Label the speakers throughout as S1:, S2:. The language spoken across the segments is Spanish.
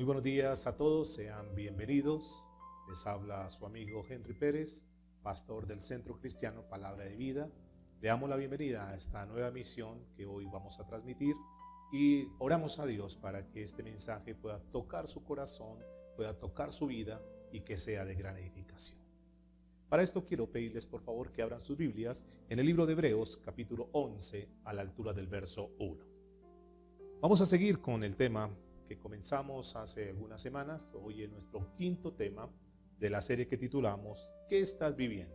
S1: buenos días a todos, sean bienvenidos. Les habla su amigo Henry Pérez, pastor del Centro Cristiano Palabra de Vida. Le damos la bienvenida a esta nueva misión que hoy vamos a transmitir y oramos a Dios para que este mensaje pueda tocar su corazón, pueda tocar su vida y que sea de gran edificación. Para esto quiero pedirles por favor que abran sus Biblias en el libro de Hebreos capítulo 11 a la altura del verso 1. Vamos a seguir con el tema que comenzamos hace algunas semanas. Hoy es nuestro quinto tema de la serie que titulamos ¿Qué estás viviendo?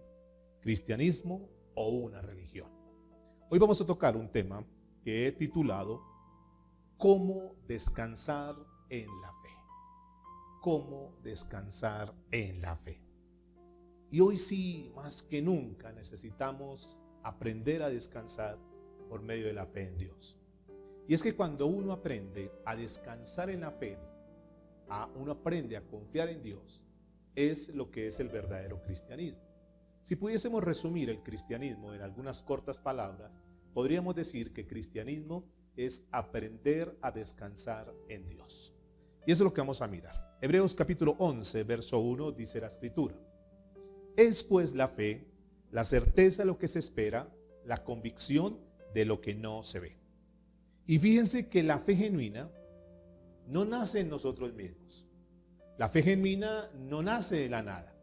S1: ¿Cristianismo o una religión? Hoy vamos a tocar un tema que he titulado ¿Cómo descansar en la fe? ¿Cómo descansar en la fe? Y hoy sí, más que nunca, necesitamos aprender a descansar por medio de la fe en Dios. Y es que cuando uno aprende a descansar en la fe, uno aprende a confiar en Dios, es lo que es el verdadero cristianismo. Si pudiésemos resumir el cristianismo en algunas cortas palabras, podríamos decir que cristianismo es aprender a descansar en Dios. Y eso es lo que vamos a mirar. Hebreos capítulo 11, verso 1 dice la Escritura: es pues la fe, la certeza de lo que se espera, la convicción de lo que no se ve. Y fíjense que la fe genuina no nace en nosotros mismos. La fe genuina no nace de la nada.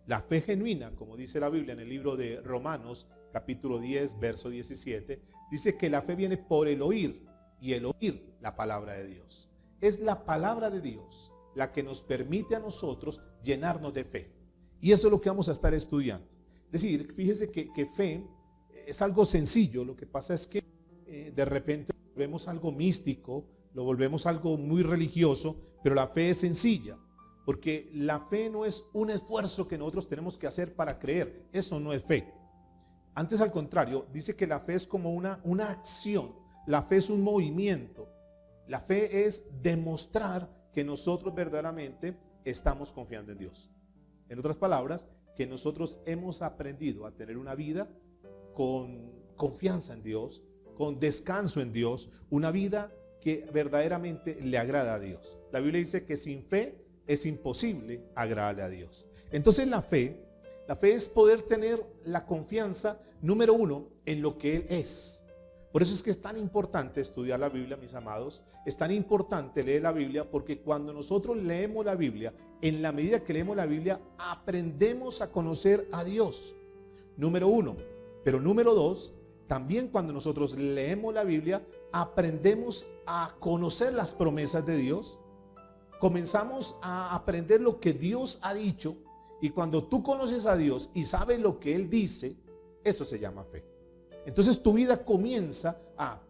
S1: La fe genuina, como dice la Biblia en el libro de Romanos, capítulo 10, verso 17, dice que la fe viene por el oír, y el oír la palabra de Dios. Es la palabra de Dios la que nos permite a nosotros llenarnos de fe. Y eso es lo que vamos a estar estudiando. Es decir, fíjese que fe es algo sencillo. Lo que pasa es que de repente lo volvemos algo místico, lo volvemos algo muy religioso, pero la fe es sencilla, porque la fe no es un esfuerzo que nosotros tenemos que hacer para creer. Eso no es fe. Antes, al contrario, dice que la fe es como una acción. La fe es un movimiento. La fe es demostrar que nosotros verdaderamente estamos confiando en Dios. En otras palabras, que nosotros hemos aprendido a tener una vida con confianza en Dios, con descanso en Dios, una vida que verdaderamente le agrada a Dios. La Biblia dice que sin fe es imposible agradarle a Dios. Entonces la fe es poder tener la confianza, número uno, en lo que Él es. Por eso es que es tan importante estudiar la Biblia, mis amados. Es tan importante leer la Biblia, porque cuando nosotros leemos la Biblia, en la medida que leemos la Biblia, aprendemos a conocer a Dios. Número uno. Pero número dos, también cuando nosotros leemos la Biblia, aprendemos a conocer las promesas de Dios. Comenzamos a aprender lo que Dios ha dicho. Y cuando tú conoces a Dios y sabes lo que Él dice, eso se llama fe. Entonces tu vida comienza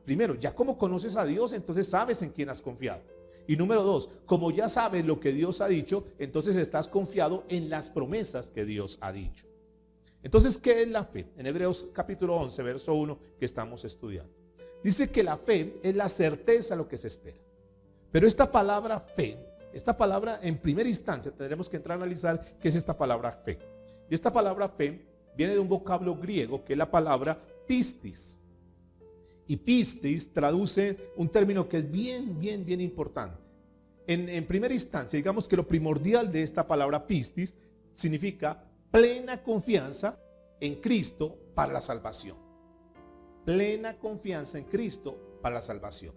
S1: primero, ya como conoces a Dios, entonces sabes en quién has confiado. Y número dos, como ya sabes lo que Dios ha dicho, entonces estás confiado en las promesas que Dios ha dicho. Entonces, ¿qué es la fe? En Hebreos capítulo 11, verso 1, que estamos estudiando. Dice que la fe es la certeza de lo que se espera. Pero esta palabra fe, esta palabra en primera instancia tendremos que entrar a analizar qué es esta palabra fe. Y esta palabra fe viene de un vocablo griego que es la palabra pistis. Y pistis traduce un término que es bien importante. En primera instancia, digamos que lo primordial de esta palabra pistis significa plena confianza en Cristo para la salvación. Plena confianza en Cristo para la salvación.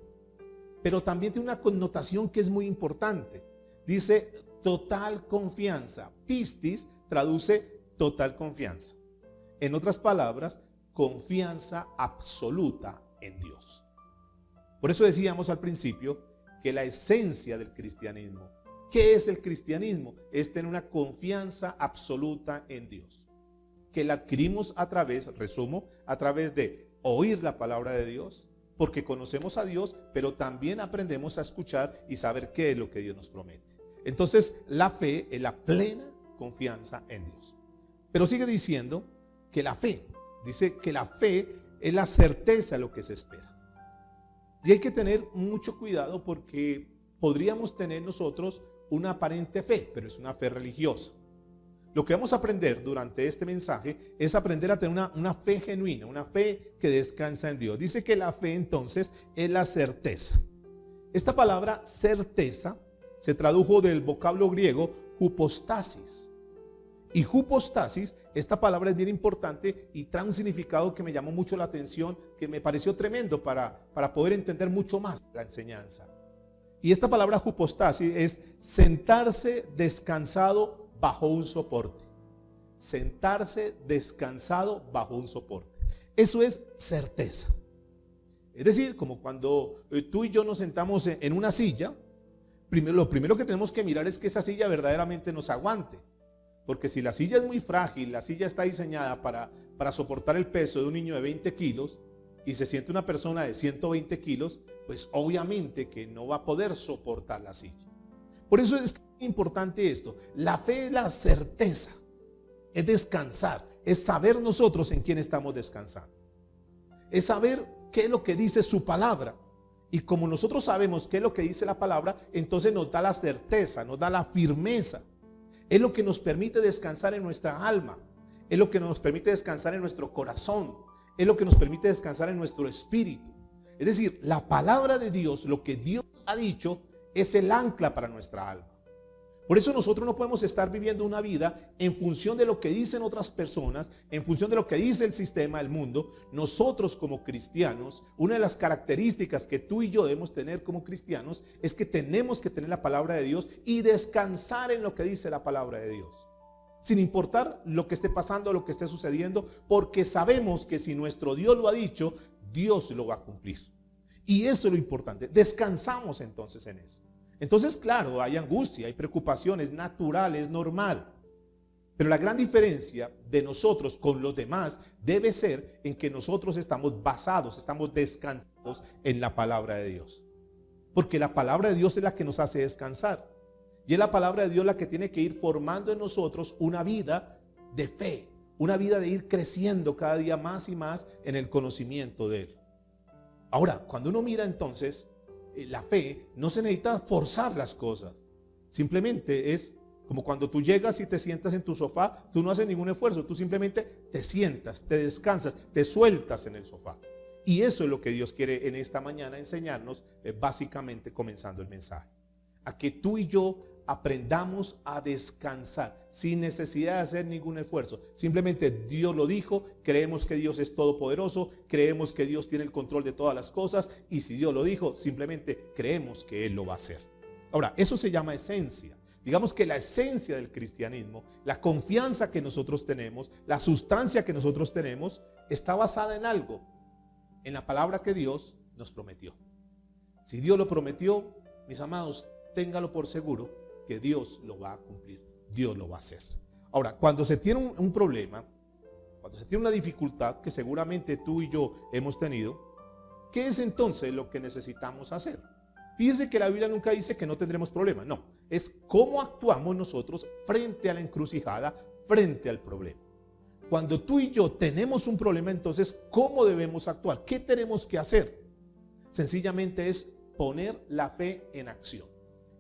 S1: Pero también tiene una connotación que es muy importante. Dice total confianza. Pistis traduce total confianza. En otras palabras, confianza absoluta en Dios. Por eso decíamos al principio que la esencia del cristianismo, ¿qué es el cristianismo? Es tener una confianza absoluta en Dios, que la adquirimos a través de oír la palabra de Dios, porque conocemos a Dios, pero también aprendemos a escuchar y saber qué es lo que Dios nos promete. Entonces, la fe es la plena confianza en Dios. Pero sigue diciendo que la fe, dice que la fe es la certeza de lo que se espera. Y hay que tener mucho cuidado porque podríamos tener nosotros una aparente fe, pero es una fe religiosa. Lo que vamos a aprender durante este mensaje es aprender a tener una fe genuina, una fe que descansa en Dios. Dice que la fe entonces es la certeza. Esta palabra certeza se tradujo del vocablo griego hypostasis. Y hypostasis, esta palabra es bien importante y trae un significado que me llamó mucho la atención, que me pareció tremendo para poder entender mucho más la enseñanza. Y esta palabra hypostasis es sentarse descansado bajo un soporte. Sentarse descansado bajo un soporte. Eso es certeza. Es decir, como cuando tú y yo nos sentamos en una silla, lo primero que tenemos que mirar es que esa silla verdaderamente nos aguante. Porque si la silla es muy frágil, la silla está diseñada para soportar el peso de un niño de 20 kilos y se siente una persona de 120 kilos, pues obviamente que no va a poder soportar la silla. Por eso es importante esto. La fe es la certeza, es descansar, es saber nosotros en quién estamos descansando. Es saber qué es lo que dice su palabra. Y como nosotros sabemos qué es lo que dice la palabra, entonces nos da la certeza, nos da la firmeza. Es lo que nos permite descansar en nuestra alma. Es lo que nos permite descansar en nuestro corazón. Es lo que nos permite descansar en nuestro espíritu. Es decir, la palabra de Dios, lo que Dios ha dicho, es el ancla para nuestra alma. Por eso nosotros no podemos estar viviendo una vida en función de lo que dicen otras personas, en función de lo que dice el sistema, el mundo. Nosotros como cristianos, una de las características que tú y yo debemos tener como cristianos es que tenemos que tener la palabra de Dios y descansar en lo que dice la palabra de Dios. Sin importar lo que esté pasando, lo que esté sucediendo, porque sabemos que si nuestro Dios lo ha dicho, Dios lo va a cumplir. Y eso es lo importante. Descansamos entonces en eso. Entonces, claro, hay angustia, hay preocupaciones, natural, es normal. Pero la gran diferencia de nosotros con los demás debe ser en que nosotros estamos basados, estamos descansados en la palabra de Dios. Porque la palabra de Dios es la que nos hace descansar. Y es la palabra de Dios la que tiene que ir formando en nosotros una vida de fe, una vida de ir creciendo cada día más y más en el conocimiento de Él. Ahora, cuando uno mira entonces, la fe no se necesita forzar las cosas. Simplemente es como cuando tú llegas y te sientas en tu sofá, tú no haces ningún esfuerzo, tú simplemente te sientas, te descansas, te sueltas en el sofá. Y eso es lo que Dios quiere en esta mañana enseñarnos, básicamente comenzando el mensaje. A que tú y yo aprendamos a descansar sin necesidad de hacer ningún esfuerzo. Simplemente Dios lo dijo, creemos que Dios es todopoderoso, creemos que Dios tiene el control de todas las cosas y si Dios lo dijo, simplemente creemos que Él lo va a hacer. Ahora, eso se llama esencia. Digamos que la esencia del cristianismo, la confianza que nosotros tenemos, la sustancia que nosotros tenemos, está basada en algo, en la palabra que Dios nos prometió. Si Dios lo prometió, mis amados, téngalo por seguro que Dios lo va a cumplir, Dios lo va a hacer. Ahora, cuando se tiene un problema, cuando se tiene una dificultad que seguramente tú y yo hemos tenido, ¿qué es entonces lo que necesitamos hacer? Fíjense que la Biblia nunca dice que no tendremos problemas, no, es cómo actuamos nosotros frente a la encrucijada, frente al problema. Cuando tú y yo tenemos un problema, entonces, ¿cómo debemos actuar? ¿Qué tenemos que hacer? Sencillamente es poner la fe en acción.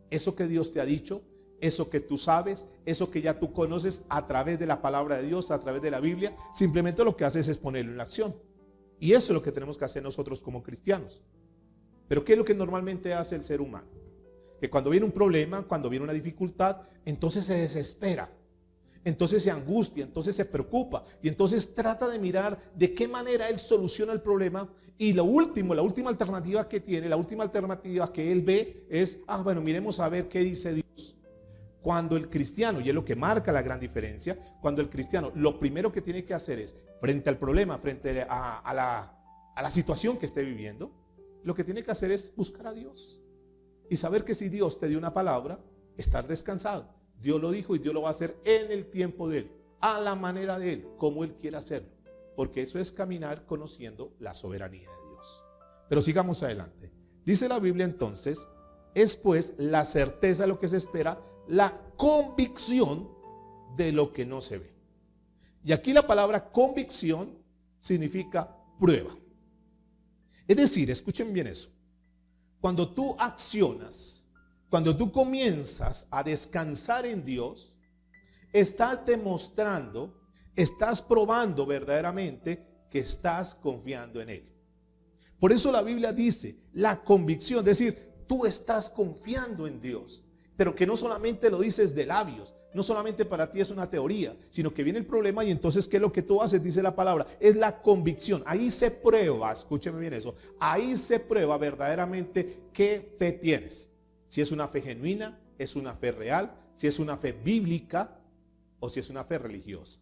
S1: Eso que Dios te ha dicho, eso que tú sabes, eso que ya tú conoces a través de la palabra de Dios, a través de la Biblia, simplemente lo que haces es ponerlo en acción. Y eso es lo que tenemos que hacer nosotros como cristianos. Pero ¿qué es lo que normalmente hace el ser humano? Que cuando viene un problema, cuando viene una dificultad, entonces se desespera, entonces se angustia, entonces se preocupa y entonces trata de mirar de qué manera él soluciona el problema. Y la última alternativa que tiene, la última alternativa que él ve es, bueno, miremos a ver qué dice Dios. Cuando el cristiano, y es lo que marca la gran diferencia, cuando el cristiano lo primero que tiene que hacer es, frente al problema, frente a la situación que esté viviendo, lo que tiene que hacer es buscar a Dios. Y saber que si Dios te dio una palabra, estar descansado. Dios lo dijo y Dios lo va a hacer en el tiempo de Él, a la manera de Él, como Él quiera hacerlo. Porque eso es caminar conociendo la soberanía de Dios. Pero sigamos adelante. Dice la Biblia entonces, es pues la certeza de lo que se espera, la convicción de lo que no se ve. Y aquí la palabra convicción significa prueba. Es decir, escuchen bien eso. Cuando tú accionas, cuando tú comienzas a descansar en Dios, estás demostrando, estás probando verdaderamente que estás confiando en Él. Por eso la Biblia dice la convicción, es decir, tú estás confiando en Dios. pero que no solamente lo dices de labios, no solamente para ti es una teoría, sino que viene el problema y entonces ¿qué es lo que tú haces? Dice la palabra, es la convicción. Ahí se prueba, escúcheme bien eso, ahí se prueba verdaderamente qué fe tienes. Si es una fe genuina, es una fe real, si es una fe bíblica o si es una fe religiosa.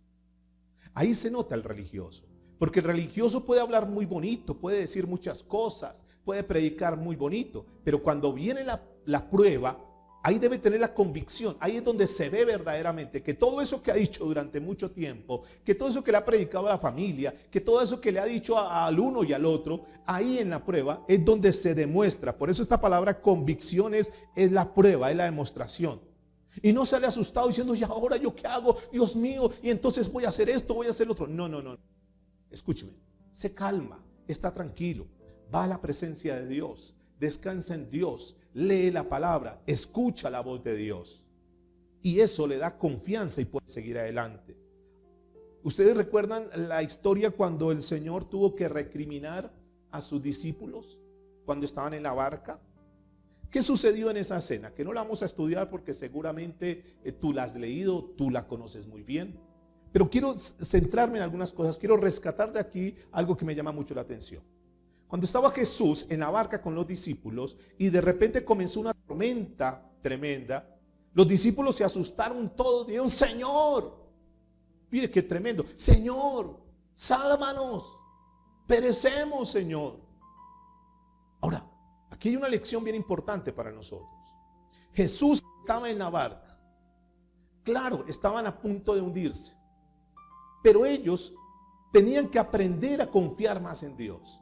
S1: Ahí se nota el religioso, porque el religioso puede hablar muy bonito, puede decir muchas cosas, puede predicar muy bonito, pero cuando viene la prueba, ahí debe tener la convicción, ahí es donde se ve verdaderamente que todo eso que ha dicho durante mucho tiempo, que todo eso que le ha predicado a la familia, que todo eso que le ha dicho al uno y al otro, ahí en la prueba es donde se demuestra. Por eso esta palabra convicción es la prueba, es la demostración. Y no sale asustado diciendo, ¿y ahora yo qué hago? Dios mío, y entonces voy a hacer esto, voy a hacer lo otro. No. Escúcheme, se calma, está tranquilo, va a la presencia de Dios, descansa en Dios, lee la palabra, escucha la voz de Dios. Y eso le da confianza y puede seguir adelante. ¿Ustedes recuerdan la historia cuando el Señor tuvo que recriminar a sus discípulos cuando estaban en la barca? ¿Qué sucedió en esa escena? Que no la vamos a estudiar porque seguramente tú la has leído, tú la conoces muy bien. Pero quiero centrarme en algunas cosas, quiero rescatar de aquí algo que me llama mucho la atención. Cuando estaba Jesús en la barca con los discípulos y de repente comenzó una tormenta tremenda, los discípulos se asustaron todos y dijeron, Señor, mire qué tremendo, Señor, sálvanos, perecemos, Señor. Ahora, aquí hay una lección bien importante para nosotros. Jesús estaba en la barca. Claro, estaban a punto de hundirse. Pero ellos tenían que aprender a confiar más en Dios.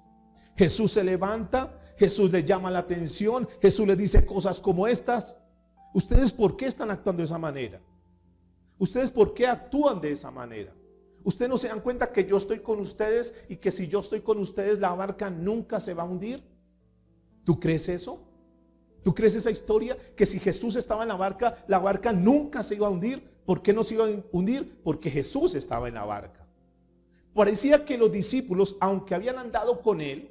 S1: Jesús se levanta, Jesús les llama la atención, Jesús les dice cosas como estas. ¿Ustedes por qué están actuando de esa manera? ¿Ustedes por qué actúan de esa manera? ¿Ustedes no se dan cuenta que yo estoy con ustedes y que si yo estoy con ustedes la barca nunca se va a hundir? ¿Tú crees eso? ¿Tú crees esa historia? Que si Jesús estaba en la barca nunca se iba a hundir. ¿Por qué no se iba a hundir? Porque Jesús estaba en la barca. Parecía que los discípulos, aunque habían andado con él,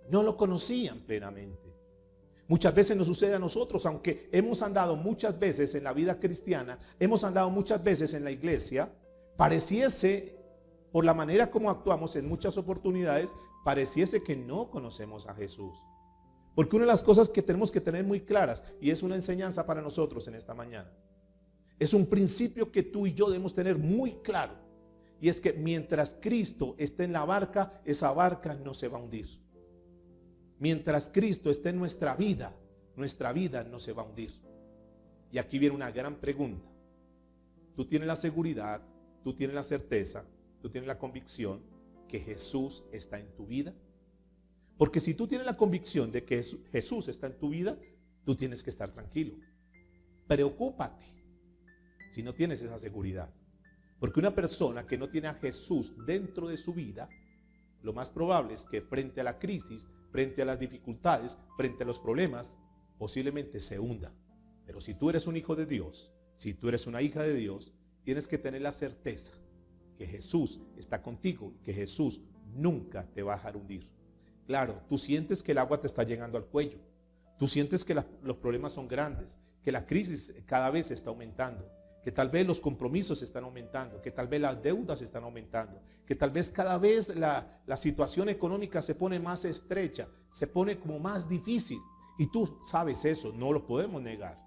S1: no lo conocían plenamente. Muchas veces nos sucede a nosotros, aunque hemos andado muchas veces en la vida cristiana, hemos andado muchas veces en la iglesia, pareciese, por la manera como actuamos en muchas oportunidades, pareciese que no conocemos a Jesús. Porque una de las cosas que tenemos que tener muy claras, y es una enseñanza para nosotros en esta mañana, es un principio que tú y yo debemos tener muy claro, y es que mientras Cristo esté en la barca, esa barca no se va a hundir. Mientras Cristo esté en nuestra vida no se va a hundir. Y aquí viene una gran pregunta. Tú tienes la seguridad, tú tienes la certeza, tú tienes la convicción que Jesús está en tu vida. Porque si tú tienes la convicción de que Jesús está en tu vida, tú tienes que estar tranquilo. Preocúpate si no tienes esa seguridad. Porque una persona que no tiene a Jesús dentro de su vida, lo más probable es que frente a la crisis, frente a las dificultades, frente a los problemas, posiblemente se hunda. Pero si tú eres un hijo de Dios, si tú eres una hija de Dios, tienes que tener la certeza que Jesús está contigo, que Jesús nunca te va a dejar hundir. Claro, tú sientes que el agua te está llegando al cuello, tú sientes que los problemas son grandes, que la crisis cada vez está aumentando, que tal vez los compromisos están aumentando, que tal vez las deudas están aumentando, que tal vez cada vez la situación económica se pone más estrecha, se pone como más difícil. Y tú sabes eso, no lo podemos negar.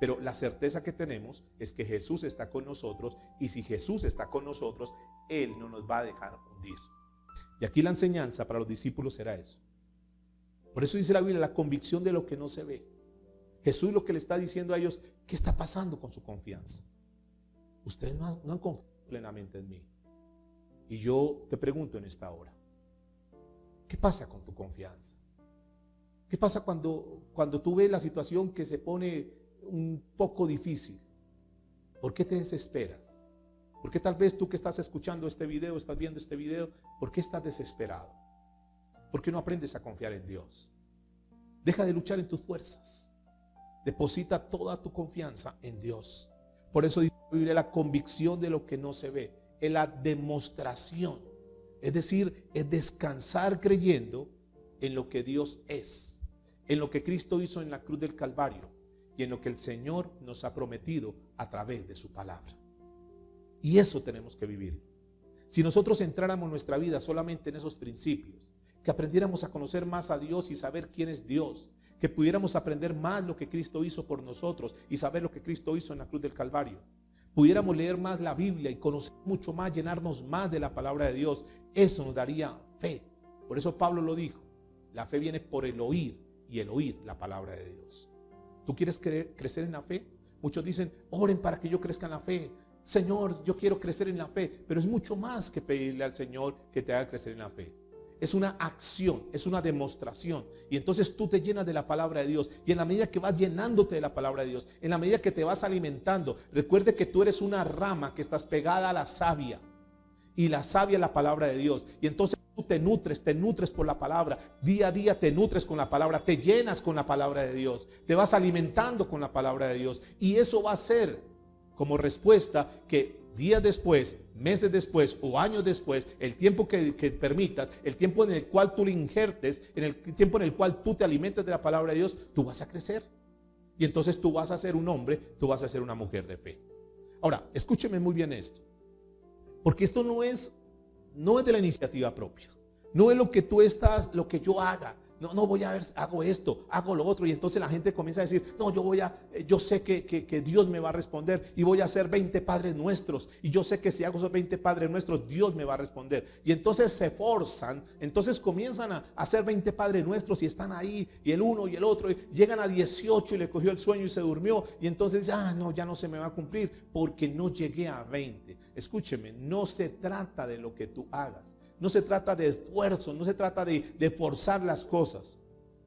S1: Pero la certeza que tenemos es que Jesús está con nosotros, y si Jesús está con nosotros, Él no nos va a dejar hundir. Y aquí la enseñanza para los discípulos era eso. Por eso dice la Biblia, la convicción de lo que no se ve. Jesús lo que le está diciendo a ellos, ¿qué está pasando con su confianza? Ustedes no han confiado plenamente en mí. Y yo te pregunto en esta hora, ¿qué pasa con tu confianza? ¿Qué pasa cuando tú ves la situación que se pone un poco difícil? ¿Por qué te desesperas? ¿Por qué tal vez tú que estás escuchando este video, estás viendo este video, por qué estás desesperado? ¿Por qué no aprendes a confiar en Dios? Deja de luchar en tus fuerzas. Deposita toda tu confianza en Dios. Por eso dice la convicción de lo que no se ve, es la demostración. Es decir, es descansar creyendo en lo que Dios es, en lo que Cristo hizo en la cruz del Calvario, y en lo que el Señor nos ha prometido a través de su palabra. Y eso tenemos que vivir. Si nosotros entráramos nuestra vida solamente en esos principios, que aprendiéramos a conocer más a Dios y saber quién es Dios, que pudiéramos aprender más lo que Cristo hizo por nosotros y saber lo que Cristo hizo en la cruz del Calvario, pudiéramos leer más la Biblia y conocer mucho más, llenarnos más de la palabra de Dios, eso nos daría fe. Por eso Pablo lo dijo, la fe viene por el oír y el oír la palabra de Dios. ¿Tú quieres crecer en la fe? Muchos dicen, oren para que yo crezca en la fe. Señor, yo quiero crecer en la fe. Pero es mucho más que pedirle al Señor que te haga crecer en la fe. Es una acción, es una demostración. Y entonces tú te llenas de la palabra de Dios. Y en la medida que vas llenándote de la palabra de Dios, en la medida que te vas alimentando, recuerde que tú eres una rama que estás pegada a la savia. Y la savia es la palabra de Dios. Y entonces tú te nutres por la palabra. Día a día te nutres con la palabra, te llenas con la palabra de Dios. Te vas alimentando con la palabra de Dios. Y eso va a ser como respuesta que días después, meses después o años después, el tiempo que permitas, el tiempo en el cual tú le injertes, en el tiempo en el cual tú te alimentes de la palabra de Dios, tú vas a crecer. Y entonces tú vas a ser un hombre, tú vas a ser una mujer de fe. Ahora, escúcheme muy bien esto. Porque esto no es de la iniciativa propia. No es lo que tú estás, lo que yo haga. No voy a ver, hago esto, hago lo otro. Y entonces la gente comienza a decir, no, yo sé que Dios me va a responder y voy a hacer 20 Padres Nuestros. Y yo sé que si hago esos 20 Padres Nuestros, Dios me va a responder. Y entonces se forzan, entonces comienzan a hacer 20 Padres Nuestros y están ahí, y el uno y el otro, y llegan a 18 y le cogió el sueño y se durmió. Y entonces, no, ya no se me va a cumplir porque no llegué a 20. Escúcheme, no se trata de lo que tú hagas. No se trata de esfuerzo, no se trata de forzar las cosas.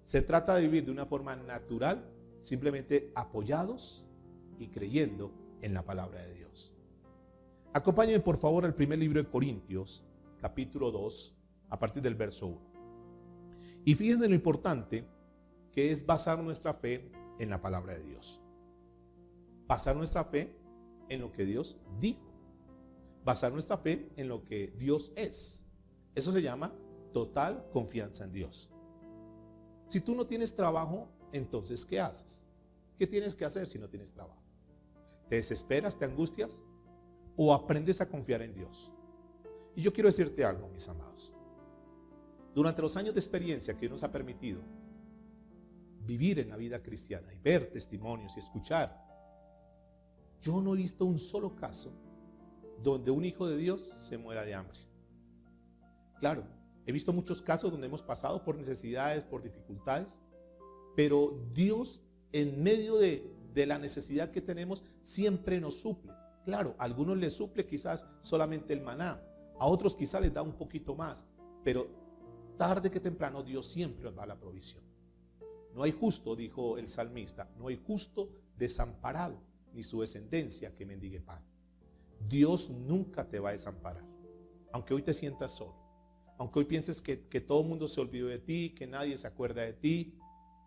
S1: Se trata de vivir de una forma natural, simplemente apoyados y creyendo en la palabra de Dios. Acompáñenme por favor al primer libro de Corintios, capítulo 2, a partir del verso 1. Y fíjense lo importante que es basar nuestra fe en la palabra de Dios. Basar nuestra fe en lo que Dios dijo. Basar nuestra fe en lo que Dios es. Eso se llama total confianza en Dios. Si tú no tienes trabajo, entonces ¿qué haces? ¿Qué tienes que hacer si no tienes trabajo? ¿Te desesperas, te angustias? ¿O aprendes a confiar en Dios? Y yo quiero decirte algo, mis amados. Durante los años de experiencia que nos ha permitido vivir en la vida cristiana y ver testimonios y escuchar, yo no he visto un solo caso donde un hijo de Dios se muera de hambre. Claro, he visto muchos casos donde hemos pasado por necesidades, por dificultades, pero Dios en medio de la necesidad que tenemos siempre nos suple. Claro, a algunos les suple quizás solamente el maná, a otros quizás les da un poquito más, pero tarde que temprano Dios siempre nos da la provisión. No hay justo, dijo el salmista, no hay justo desamparado, ni su descendencia que mendigue pan. Dios nunca te va a desamparar, aunque hoy te sientas solo. Aunque hoy pienses que todo el mundo se olvidó de ti, que nadie se acuerda de ti,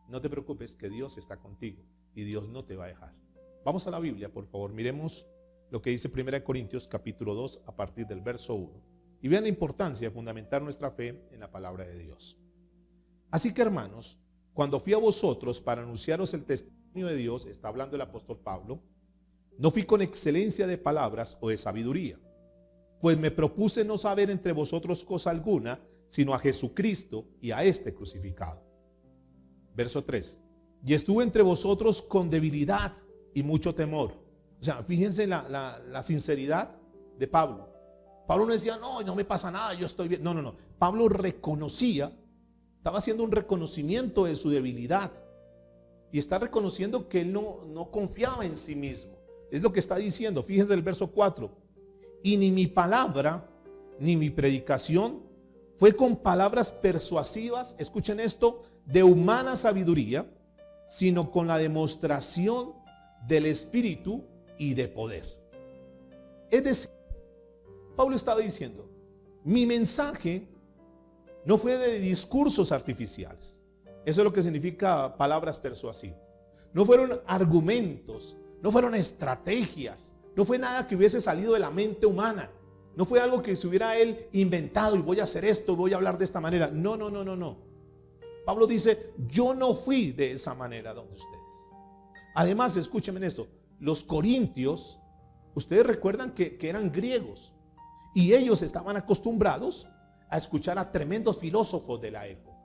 S1: no te preocupes, que Dios está contigo y Dios no te va a dejar. Vamos a la Biblia, por favor. Miremos lo que dice 1 Corintios capítulo 2 a partir del verso 1. Y vean la importancia de fundamentar nuestra fe en la palabra de Dios. Así que, hermanos, cuando fui a vosotros para anunciaros el testimonio de Dios, está hablando el apóstol Pablo, no fui con excelencia de palabras o de sabiduría, pues me propuse no saber entre vosotros cosa alguna, sino a Jesucristo y a este crucificado. Verso 3. Y estuve entre vosotros con debilidad y mucho temor. O sea, fíjense la sinceridad de Pablo. Pablo no decía, no me pasa nada, yo estoy bien. No. Pablo reconocía, estaba haciendo un reconocimiento de su debilidad. Y está reconociendo que él no confiaba en sí mismo. Es lo que está diciendo. Fíjense el verso 4. Y ni mi palabra, ni mi predicación fue con palabras persuasivas, escuchen esto, de humana sabiduría, sino con la demostración del Espíritu y de poder. Es decir, Pablo estaba diciendo, mi mensaje no fue de discursos artificiales. Eso es lo que significa palabras persuasivas. No fueron argumentos, no fueron estrategias. No fue nada que hubiese salido de la mente humana. No fue algo que se hubiera él inventado y voy a hacer esto, voy a hablar de esta manera. No. Pablo dice, yo no fui de esa manera donde ustedes. Además, escúchenme esto, los corintios, ustedes recuerdan que eran griegos y ellos estaban acostumbrados a escuchar a tremendos filósofos de la época.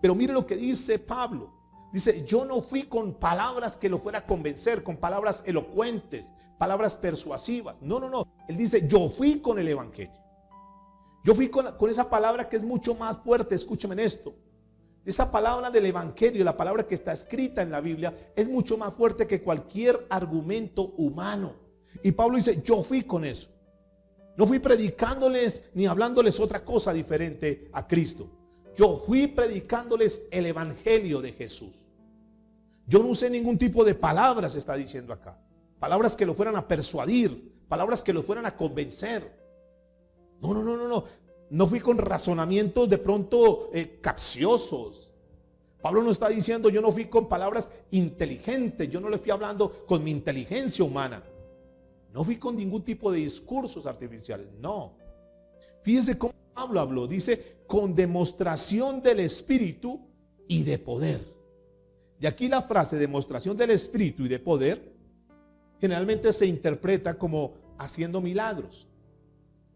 S1: Pero mire lo que dice Pablo. Dice, yo no fui con palabras que lo fuera a convencer, con palabras elocuentes, palabras persuasivas. No. Él dice, yo fui con el evangelio. Yo fui con esa palabra que es mucho más fuerte. Escúchame en esto. Esa palabra del evangelio, la palabra que está escrita en la Biblia, es mucho más fuerte que cualquier argumento humano. Y Pablo dice, yo fui con eso. No fui predicándoles ni hablándoles otra cosa diferente a Cristo. Yo fui predicándoles el evangelio de Jesús. Yo no usé ningún tipo de palabras, está diciendo acá. Palabras que lo fueran a persuadir, palabras que lo fueran a convencer. No. No fui con razonamientos de pronto capciosos. Pablo no está diciendo, yo no fui con palabras inteligentes, yo no le fui hablando con mi inteligencia humana. No fui con ningún tipo de discursos artificiales, no. Fíjese cómo Pablo habló, dice, con demostración del Espíritu y de poder. Y aquí la frase demostración del Espíritu y de poder generalmente se interpreta como haciendo milagros.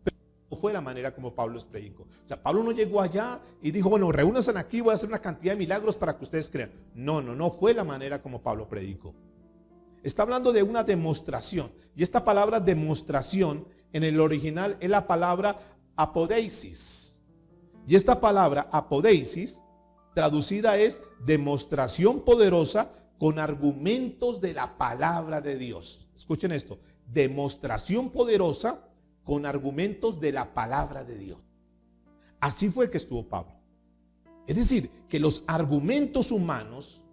S1: Pero no fue la manera como Pablo les predicó. O sea, Pablo no llegó allá y dijo, bueno, reúnanse aquí, voy a hacer una cantidad de milagros para que ustedes crean. No fue la manera como Pablo predicó. Está hablando de una demostración. Y esta palabra demostración en el original es la palabra apodeisis. Y esta palabra apodeisis traducida es demostración poderosa con argumentos de la palabra de Dios. Escuchen esto, demostración poderosa con argumentos de la palabra de Dios. Así fue que estuvo Pablo. Es decir, que los argumentos humanos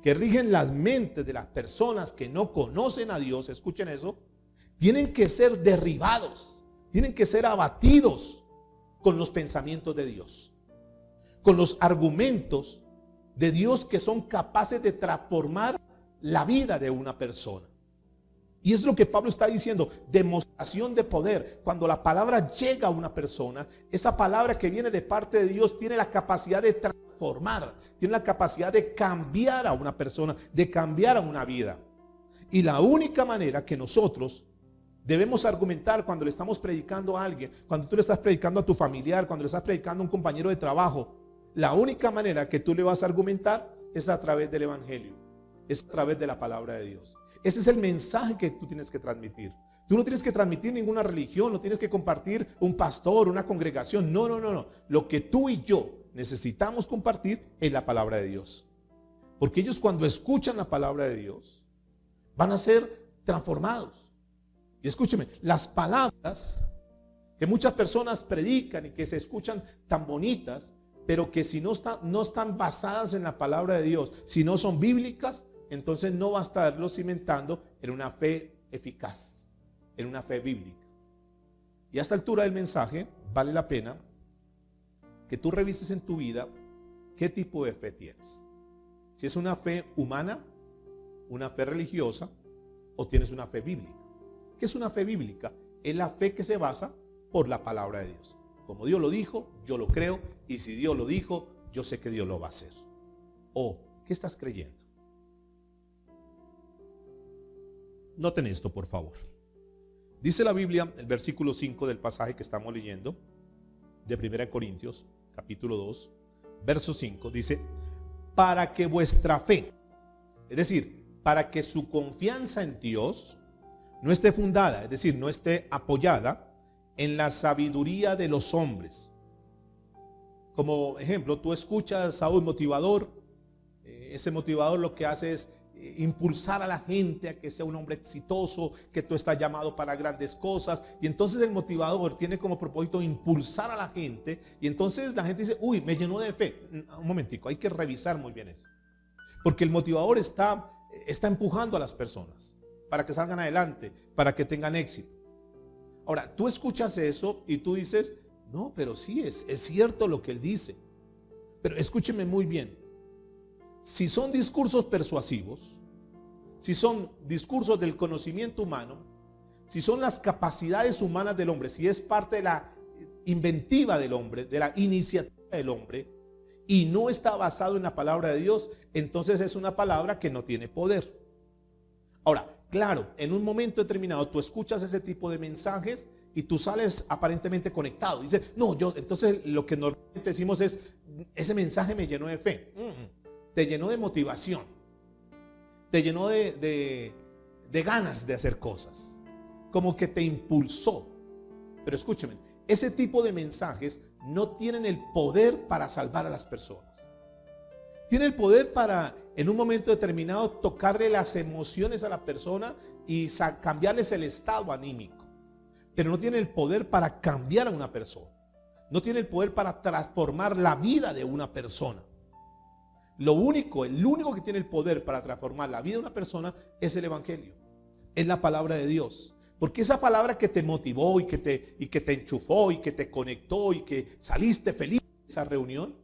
S1: que rigen las mentes de las personas que no conocen a Dios, escuchen eso, tienen que ser derribados, tienen que ser abatidos con los pensamientos de Dios, con los argumentos de Dios que son capaces de transformar la vida de una persona. Y es lo que Pablo está diciendo, demostración de poder. Cuando la palabra llega a una persona, esa palabra que viene de parte de Dios tiene la capacidad de transformar, tiene la capacidad de cambiar a una persona, de cambiar a una vida. Y la única manera que nosotros debemos argumentar cuando le estamos predicando a alguien, cuando tú le estás predicando a tu familiar, cuando le estás predicando a un compañero de trabajo, la única manera que tú le vas a argumentar es a través del evangelio, es a través de la palabra de Dios. Ese es el mensaje que tú tienes que transmitir. Tú no tienes que transmitir ninguna religión, no tienes que compartir un pastor, una congregación. No. Lo que tú y yo necesitamos compartir es la palabra de Dios. Porque ellos cuando escuchan la palabra de Dios van a ser transformados. Y escúcheme, las palabras que muchas personas predican y que se escuchan tan bonitas, pero que si no están basadas en la palabra de Dios, si no son bíblicas, entonces no va a estarlo cimentando en una fe eficaz, en una fe bíblica. Y a esta altura del mensaje vale la pena que tú revises en tu vida qué tipo de fe tienes. Si es una fe humana, una fe religiosa o tienes una fe bíblica. ¿Qué es una fe bíblica? Es la fe que se basa por la palabra de Dios. Como Dios lo dijo, yo lo creo, y si Dios lo dijo, yo sé que Dios lo va a hacer. ¿O qué estás creyendo? Noten esto, por favor. Dice la Biblia, el versículo 5 del pasaje que estamos leyendo, de 1 Corintios, capítulo 2, verso 5, dice, para que vuestra fe, es decir, para que su confianza en Dios no esté fundada, es decir, no esté apoyada en la sabiduría de los hombres. Como ejemplo, tú escuchas a un motivador, ese motivador lo que hace es impulsar a la gente a que sea un hombre exitoso, que tú estás llamado para grandes cosas, y entonces el motivador tiene como propósito impulsar a la gente, y entonces la gente dice, uy, me llenó de fe. Un momentico, hay que revisar muy bien eso, porque el motivador está empujando a las personas para que salgan adelante, para que tengan éxito. Ahora, tú escuchas eso y tú dices, no, pero sí, es cierto lo que él dice, pero escúcheme muy bien. Si son discursos persuasivos, si son discursos del conocimiento humano, si son las capacidades humanas del hombre, si es parte de la inventiva del hombre, de la iniciativa del hombre, y no está basado en la palabra de Dios, entonces es una palabra que no tiene poder. Ahora, claro, en un momento determinado tú escuchas ese tipo de mensajes y tú sales aparentemente conectado. Dices, no, entonces lo que normalmente decimos es, ese mensaje me llenó de fe. Te llenó de motivación. Te llenó de ganas de hacer cosas. Como que te impulsó. Pero escúcheme, ese tipo de mensajes no tienen el poder para salvar a las personas. Tiene el poder para, en un momento determinado, tocarle las emociones a la persona y cambiarles el estado anímico. Pero no tiene el poder para cambiar a una persona. No tiene el poder para transformar la vida de una persona. El único que tiene el poder para transformar la vida de una persona es el Evangelio. Es la palabra de Dios. Porque esa palabra que te motivó y que te enchufó y que te conectó y que saliste feliz de esa reunión,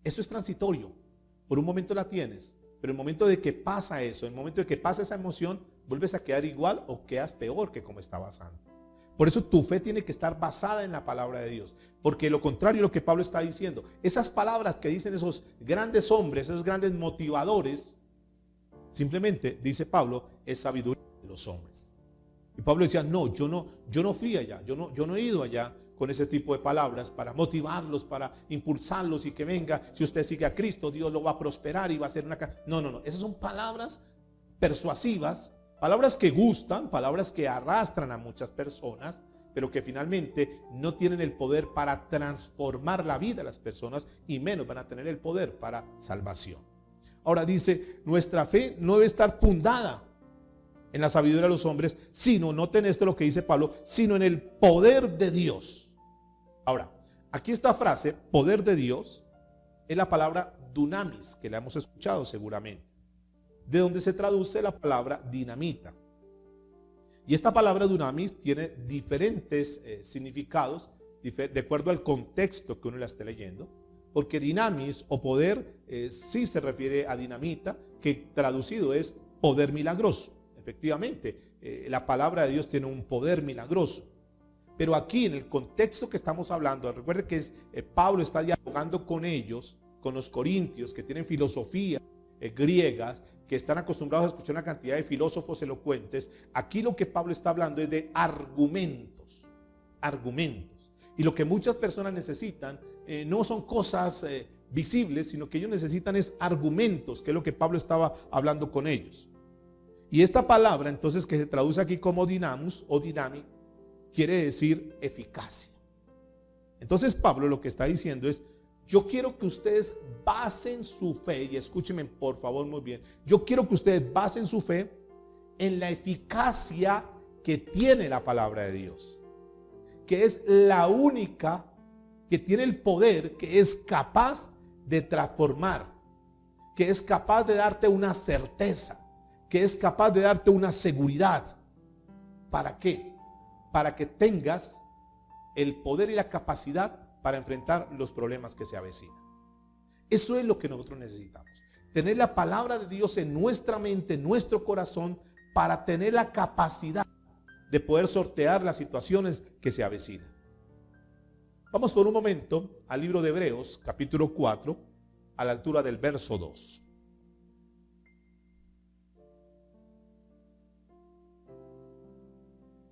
S1: eso es transitorio. Por un momento la tienes, pero en el momento de que pasa eso, en el momento de que pasa esa emoción, vuelves a quedar igual o quedas peor que como estabas antes. Por eso tu fe tiene que estar basada en la palabra de Dios. Porque lo contrario es lo que Pablo está diciendo. Esas palabras que dicen esos grandes hombres, esos grandes motivadores, simplemente, dice Pablo, es sabiduría de los hombres. Y Pablo decía, no, yo no fui allá, yo no he ido allá con ese tipo de palabras para motivarlos, para impulsarlos y que venga, si usted sigue a Cristo, Dios lo va a prosperar y va a hacer una... No, esas son palabras persuasivas, palabras que gustan, palabras que arrastran a muchas personas, pero que finalmente no tienen el poder para transformar la vida de las personas y menos van a tener el poder para salvación. Ahora dice, nuestra fe no debe estar fundada en la sabiduría de los hombres, sino, noten esto lo que dice Pablo, sino en el poder de Dios. Ahora, aquí esta frase, poder de Dios, es la palabra dunamis, que la hemos escuchado seguramente, de donde se traduce la palabra dinamita. Y esta palabra dunamis tiene diferentes significados, de acuerdo al contexto que uno la esté leyendo, porque dinamis o poder sí se refiere a dinamita, que traducido es poder milagroso. Efectivamente, la palabra de Dios tiene un poder milagroso. Pero aquí en el contexto que estamos hablando, recuerde que Pablo está dialogando con ellos, con los corintios que tienen filosofías griegas, que están acostumbrados a escuchar una cantidad de filósofos elocuentes. Aquí lo que Pablo está hablando es de argumentos. Y lo que muchas personas necesitan no son cosas visibles, sino que ellos necesitan es argumentos, que es lo que Pablo estaba hablando con ellos. Y esta palabra, entonces, que se traduce aquí como dinamus o dinami, quiere decir eficacia. Entonces Pablo lo que está diciendo es, yo quiero que ustedes basen su fe, y escúchenme por favor muy bien, yo quiero que ustedes basen su fe en la eficacia que tiene la palabra de Dios, que es la única que tiene el poder, que es capaz de transformar, que es capaz de darte una certeza, que es capaz de darte una seguridad. ¿Para qué? Para que tengas el poder y la capacidad para enfrentar los problemas que se avecinan. Eso es lo que nosotros necesitamos. Tener la palabra de Dios en nuestra mente, en nuestro corazón, para tener la capacidad de poder sortear las situaciones que se avecinan. Vamos por un momento al libro de Hebreos, capítulo 4, a la altura del verso 2.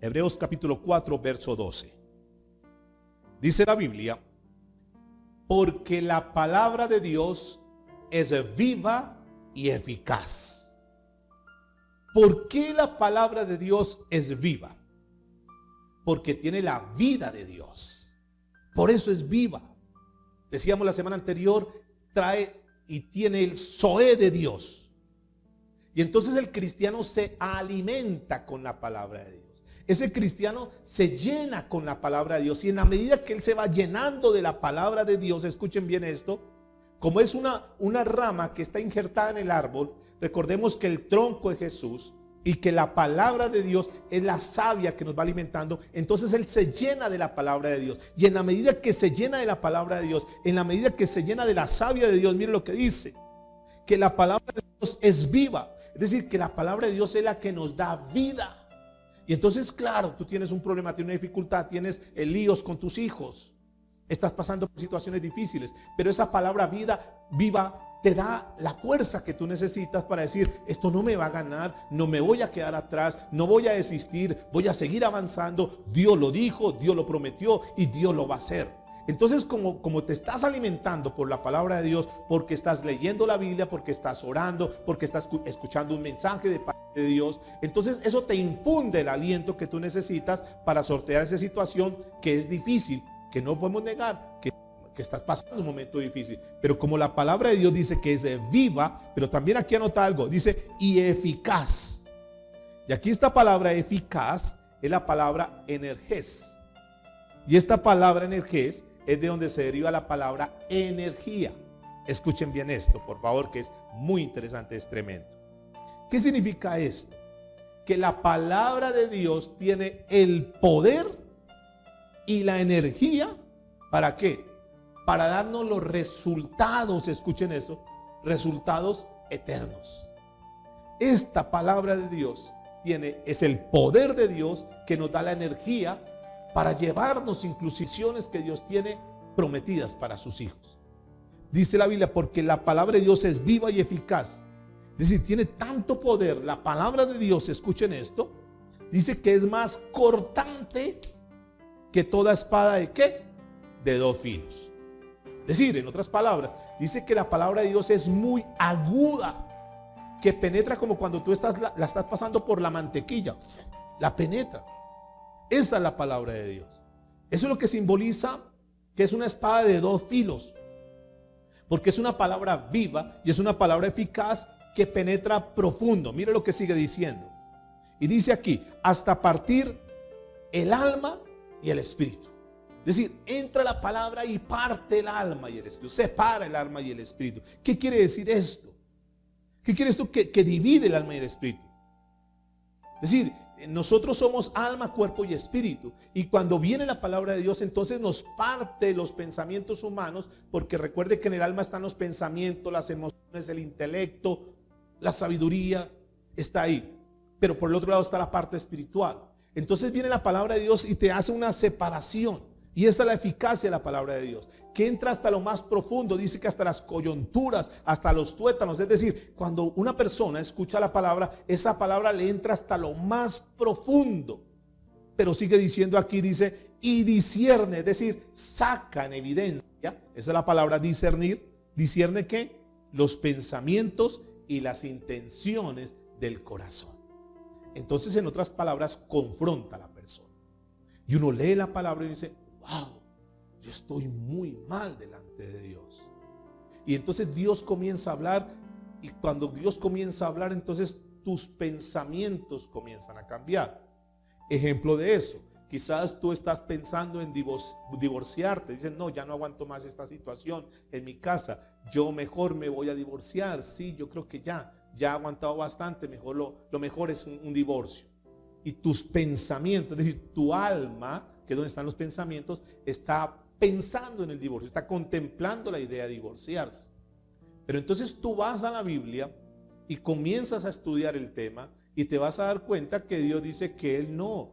S1: Hebreos capítulo 4, verso 12. Dice la Biblia, porque la palabra de Dios es viva y eficaz. ¿Por qué la palabra de Dios es viva? Porque tiene la vida de Dios. Por eso es viva. Decíamos la semana anterior, trae y tiene el zoé de Dios. Y entonces el cristiano se alimenta con la palabra de Dios. Ese cristiano se llena con la palabra de Dios. Y en la medida que él se va llenando de la palabra de Dios, escuchen bien esto, como es una rama que está injertada en el árbol, recordemos que el tronco es Jesús y que la palabra de Dios es la savia que nos va alimentando. Entonces él se llena de la palabra de Dios. Y en la medida que se llena de la palabra de Dios, en la medida que se llena de la savia de Dios, mire lo que dice, que la palabra de Dios es viva. Es decir, que la palabra de Dios es la que nos da vida. Y entonces, claro, tú tienes un problema, tienes una dificultad, tienes líos con tus hijos. estás pasando por situaciones difíciles, pero esa palabra viva te da la fuerza que tú necesitas para decir, esto no me va a ganar, no me voy a quedar atrás, no voy a desistir, voy a seguir avanzando. Dios lo dijo, Dios lo prometió y Dios lo va a hacer. Entonces, como te estás alimentando por la palabra de Dios, porque estás leyendo la Biblia, porque estás orando, porque estás escuchando un mensaje de parte de Dios, entonces eso te infunde el aliento que tú necesitas para sortear esa situación que es difícil, que no podemos negar, que estás pasando un momento difícil. Pero como la palabra de Dios dice que es viva, pero también aquí anota algo, dice y eficaz. Y aquí esta palabra eficaz es la palabra energés. Y esta palabra energés es de donde se deriva la palabra energía. Escuchen bien esto, por favor, que es muy interesante, es tremendo. ¿Qué significa esto? Que la palabra de Dios tiene el poder y la energía, ¿para qué? Para darnos los resultados, escuchen eso, resultados eternos. Esta palabra de Dios es el poder de Dios que nos da la energía para llevarnos inclusiones que Dios tiene prometidas para sus hijos. Dice la Biblia, porque la palabra de Dios es viva y eficaz. Es decir, tiene tanto poder la palabra de Dios, escuchen esto, dice que es más cortante que toda espada de ¿qué? De 2 filos. Es decir, en otras palabras, dice que la palabra de Dios es muy aguda, que penetra como cuando tú la estás pasando por la mantequilla, la penetra. Esa es la palabra de Dios. Eso es lo que simboliza que es una espada de 2 filos, porque es una palabra viva y es una palabra eficaz que penetra profundo. Mire lo que sigue diciendo. Y dice aquí, hasta partir el alma y el espíritu. Es decir, entra la palabra y parte el alma y el espíritu, separa el alma y el espíritu. ¿Qué quiere decir esto? ¿Qué quiere esto? Que divide el alma y el espíritu. Es decir, nosotros somos alma, cuerpo y espíritu. Y cuando viene la palabra de Dios, entonces nos parte los pensamientos humanos, porque recuerde que en el alma están los pensamientos, las emociones, el intelecto, la sabiduría, está ahí. Pero por el otro lado está la parte espiritual. Entonces viene la palabra de Dios y te hace una separación. Y esa es la eficacia de la palabra de Dios, que entra hasta lo más profundo. Dice que hasta las coyunturas, hasta los tuétanos. Es decir, cuando una persona escucha la palabra, esa palabra le entra hasta lo más profundo. Pero sigue diciendo aquí, dice, y discierne, es decir, saca en evidencia. Esa es la palabra discernir. ¿Discierne qué? Los pensamientos y las intenciones del corazón. Entonces, en otras palabras, confronta a la persona. Y uno lee la palabra y dice, wow, yo estoy muy mal delante de Dios. Y entonces Dios comienza a hablar, y cuando Dios comienza a hablar, entonces tus pensamientos comienzan a cambiar. Ejemplo de eso, quizás tú estás pensando en divorciarte. Dices, no, ya no aguanto más esta situación en mi casa, yo mejor me voy a divorciar. Sí, yo creo que ya he aguantado bastante, mejor lo mejor es un divorcio. Y tus pensamientos, es decir, tu alma, que es donde están los pensamientos, está pensando en el divorcio, está contemplando la idea de divorciarse. Pero entonces tú vas a la Biblia y comienzas a estudiar el tema y te vas a dar cuenta que Dios dice que Él no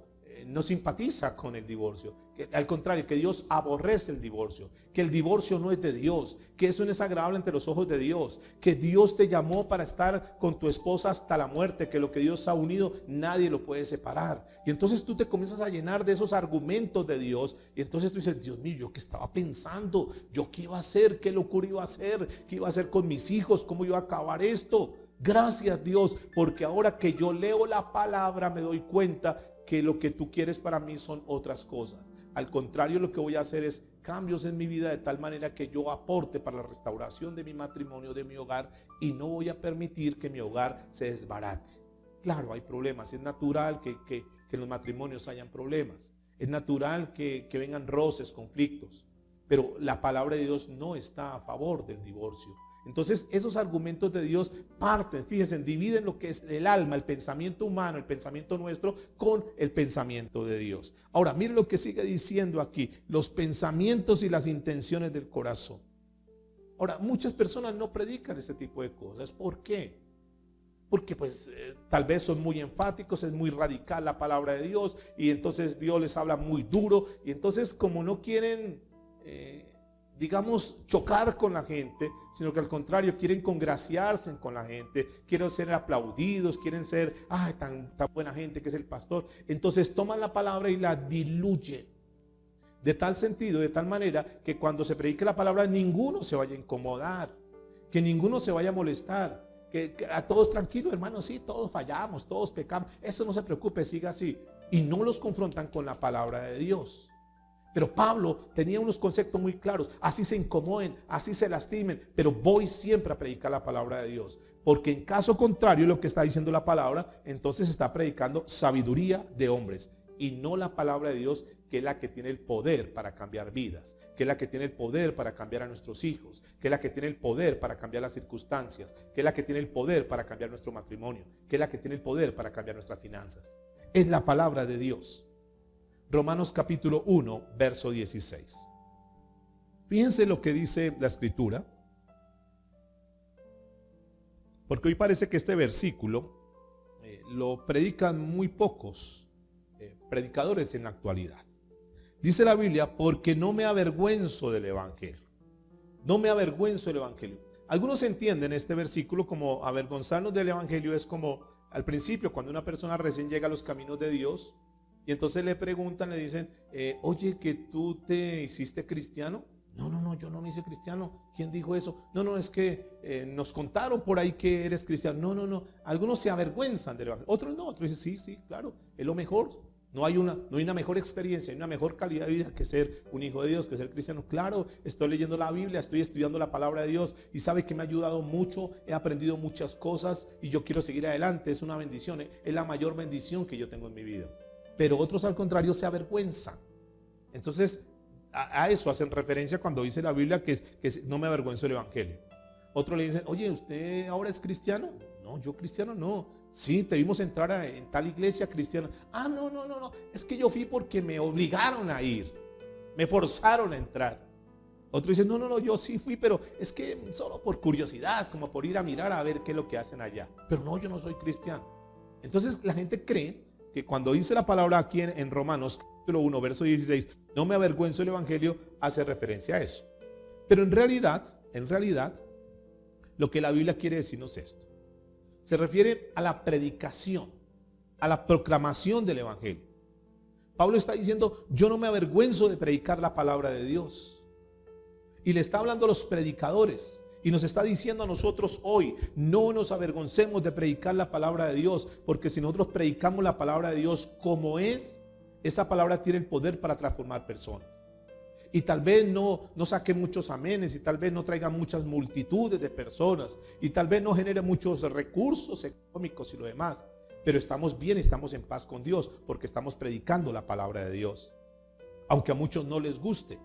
S1: simpatiza con el divorcio, que al contrario, que Dios aborrece el divorcio, que el divorcio no es de Dios, que eso no es agradable ante los ojos de Dios, que Dios te llamó para estar con tu esposa hasta la muerte, que lo que Dios ha unido nadie lo puede separar. Y entonces tú te comienzas a llenar de esos argumentos de Dios y entonces tú dices, Dios mío, ¿yo qué estaba pensando? ¿Yo qué iba a hacer? ¿Qué locura iba a hacer? ¿Qué iba a hacer con mis hijos? ¿Cómo iba a acabar esto? Gracias, Dios, porque ahora que yo leo la palabra me doy cuenta que lo que tú quieres para mí son otras cosas. Al contrario, lo que voy a hacer es cambios en mi vida de tal manera que yo aporte para la restauración de mi matrimonio, de mi hogar, y no voy a permitir que mi hogar se desbarate. Claro, hay problemas, es natural que en los matrimonios hayan problemas, es natural que vengan roces, conflictos, pero la palabra de Dios no está a favor del divorcio. Entonces esos argumentos de Dios parten, fíjense, dividen lo que es el alma, el pensamiento humano, el pensamiento nuestro con el pensamiento de Dios. Ahora, miren lo que sigue diciendo aquí, los pensamientos y las intenciones del corazón. Ahora, muchas personas no predican este tipo de cosas. ¿Por qué? Porque pues tal vez son muy enfáticos, es muy radical la palabra de Dios y entonces Dios les habla muy duro y entonces como no quieren digamos, chocar con la gente, sino que al contrario, quieren congraciarse con la gente, quieren ser aplaudidos, quieren ser, ay, tan buena gente que es el pastor. Entonces toman la palabra y la diluyen. De tal sentido, de tal manera, que cuando se predique la palabra, ninguno se vaya a incomodar, que ninguno se vaya a molestar, que a todos tranquilos, hermanos, sí, todos fallamos, todos pecamos, eso no se preocupe, siga así. Y no los confrontan con la palabra de Dios. Pero Pablo tenía unos conceptos muy claros. Así se incomoden, así se lastimen, pero voy siempre a predicar la palabra de Dios. Porque en caso contrario, lo que está diciendo la palabra, entonces está predicando sabiduría de hombres y no la palabra de Dios, que es la que tiene el poder para cambiar vidas, que es la que tiene el poder para cambiar a nuestros hijos, que es la que tiene el poder para cambiar las circunstancias, que es la que tiene el poder para cambiar nuestro matrimonio, que es la que tiene el poder para cambiar nuestras finanzas. Es la palabra de Dios. Romanos capítulo 1, verso 16. Fíjense lo que dice la escritura, porque hoy parece que este versículo lo predican muy pocos predicadores en la actualidad. Dice la Biblia, porque no me avergüenzo del evangelio. No me avergüenzo del evangelio. Algunos entienden este versículo como avergonzarnos del evangelio es como al principio cuando una persona recién llega a los caminos de Dios. Y entonces le preguntan, le dicen, oye, que tú te hiciste cristiano. No, yo no me hice cristiano. ¿Quién dijo eso? No, es que nos contaron por ahí que eres cristiano. No. Algunos se avergüenzan del evangelio. Otros no, otros dicen, sí, claro, es lo mejor. No hay una mejor experiencia, hay una mejor calidad de vida que ser un hijo de Dios, que ser cristiano. Claro, estoy leyendo la Biblia, estoy estudiando la palabra de Dios y sabe que me ha ayudado mucho, he aprendido muchas cosas y yo quiero seguir adelante. Es una bendición, es la mayor bendición que yo tengo en mi vida. Pero otros al contrario se avergüenzan. Entonces a eso hacen referencia cuando dice la Biblia que no me avergüenzo del evangelio. Otros le dicen, oye, ¿usted ahora es cristiano? No, yo cristiano no. Sí, te vimos entrar en tal iglesia cristiana. Ah, no, es que yo fui porque me obligaron a ir, me forzaron a entrar. Otros dicen, no, yo sí fui, pero es que solo por curiosidad, como por ir a mirar a ver qué es lo que hacen allá. Pero no, yo no soy cristiano. Entonces la gente cree que cuando dice la palabra aquí en Romanos capítulo 1, verso 16, no me avergüenzo del evangelio, hace referencia a eso. Pero en realidad, lo que la Biblia quiere decirnos es esto. Se refiere a la predicación, a la proclamación del evangelio. Pablo está diciendo, yo no me avergüenzo de predicar la palabra de Dios. Y le está hablando a los predicadores. Y nos está diciendo a nosotros hoy, no nos avergoncemos de predicar la palabra de Dios, porque si nosotros predicamos la palabra de Dios como es, esa palabra tiene el poder para transformar personas. Y tal vez no saque muchos amenes, y tal vez no traiga muchas multitudes de personas, y tal vez no genere muchos recursos económicos y lo demás, pero estamos bien, estamos en paz con Dios, porque estamos predicando la palabra de Dios. Aunque a muchos no les guste.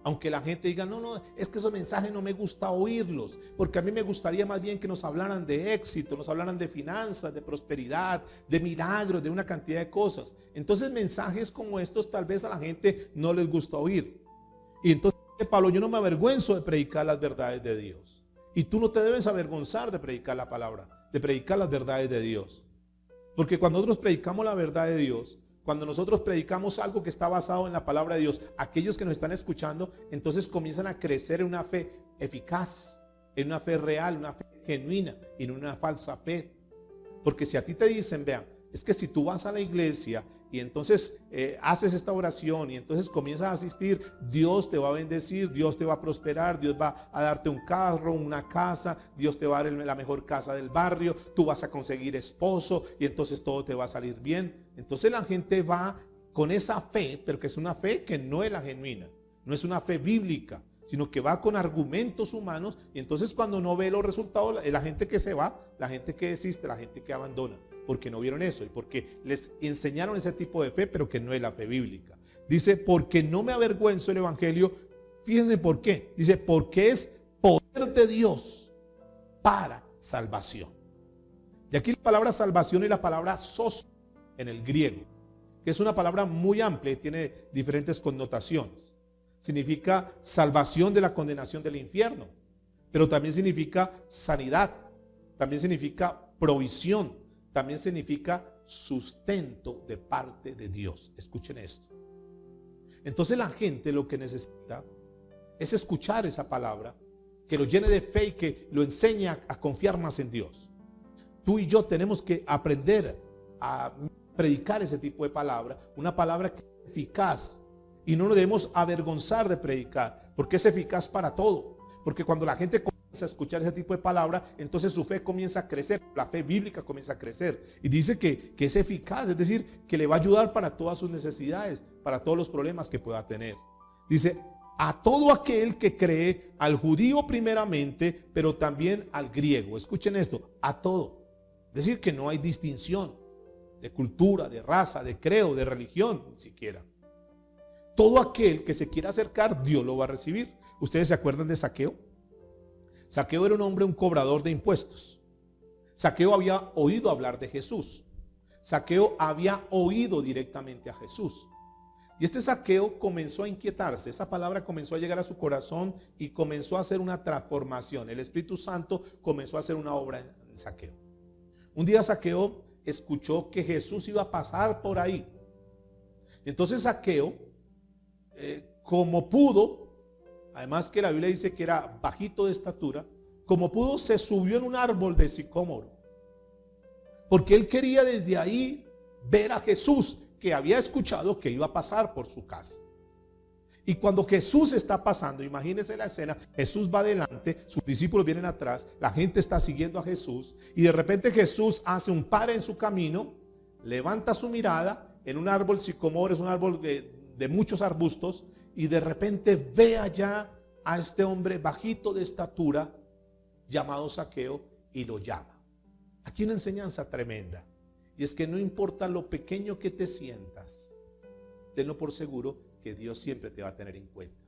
S1: Aunque la gente diga, no, es que esos mensajes no me gusta oírlos, porque a mí me gustaría más bien que nos hablaran de éxito, nos hablaran de finanzas, de prosperidad, de milagros, de una cantidad de cosas. Entonces mensajes como estos tal vez a la gente no les gusta oír. Y entonces Pablo, yo no me avergüenzo de predicar las verdades de Dios. Y tú no te debes avergonzar de predicar la palabra, de predicar las verdades de Dios. Porque cuando nosotros predicamos la verdad de Dios, cuando nosotros predicamos algo que está basado en la palabra de Dios, aquellos que nos están escuchando, entonces comienzan a crecer en una fe eficaz, en una fe real, una fe genuina y en una falsa fe. Porque si a ti te dicen, vean, es que si tú vas a la iglesia y entonces haces esta oración y entonces comienzas a asistir, Dios te va a bendecir, Dios te va a prosperar, Dios va a darte un carro, una casa, Dios te va a dar la mejor casa del barrio, tú vas a conseguir esposo y entonces todo te va a salir bien. Entonces la gente va con esa fe, pero que es una fe que no es la genuina, no es una fe bíblica, sino que va con argumentos humanos y entonces cuando no ve los resultados, la gente que se va, la gente que desiste, la gente que abandona, porque no vieron eso y porque les enseñaron ese tipo de fe, pero que no es la fe bíblica. Dice, porque no me avergüenzo del evangelio. Fíjense por qué. Dice, porque es poder de Dios para salvación. Y aquí la palabra salvación y la palabra sos en el griego, que es una palabra muy amplia y tiene diferentes connotaciones. Significa salvación de la condenación del infierno, pero también significa sanidad, también significa provisión, también significa sustento de parte de Dios. Escuchen esto. Entonces la gente lo que necesita es escuchar esa palabra, que lo llene de fe y que lo enseñe a confiar más en Dios. Tú y yo tenemos que aprender a predicar ese tipo de palabra, una palabra que es eficaz, y no nos debemos avergonzar de predicar, porque es eficaz para todo. Porque cuando la gente comienza a escuchar ese tipo de palabra, entonces su fe comienza a crecer, la fe bíblica comienza a crecer. Y dice que es eficaz, es decir, que le va a ayudar para todas sus necesidades, para todos los problemas que pueda tener. Dice, a todo aquel que cree, al judío primeramente, pero también al griego. Escuchen esto, a todo. Es decir, que no hay distinción de cultura, de raza, de credo, de religión, ni siquiera. Todo aquel que se quiera acercar, Dios lo va a recibir. ¿Ustedes se acuerdan de Zaqueo? Zaqueo era un hombre, un cobrador de impuestos. Zaqueo había oído hablar de Jesús. Zaqueo había oído directamente a Jesús. Y este Zaqueo comenzó a inquietarse. Esa palabra comenzó a llegar a su corazón y comenzó a hacer una transformación. El Espíritu Santo comenzó a hacer una obra en Zaqueo. Un día Zaqueo escuchó que Jesús iba a pasar por ahí. Entonces Zaqueo, como pudo, además que la Biblia dice que era bajito de estatura, como pudo se subió en un árbol de sicómoro, porque él quería desde ahí ver a Jesús, que había escuchado que iba a pasar por su casa. Y cuando Jesús está pasando, imagínense la escena, Jesús va adelante, sus discípulos vienen atrás, la gente está siguiendo a Jesús, y de repente Jesús hace un pare en su camino, levanta su mirada en un árbol sicómoro, es un árbol de muchos arbustos, y de repente ve allá a este hombre bajito de estatura llamado Zaqueo y lo llama. Aquí una enseñanza tremenda, y es que no importa lo pequeño que te sientas, tenlo por seguro que Dios siempre te va a tener en cuenta.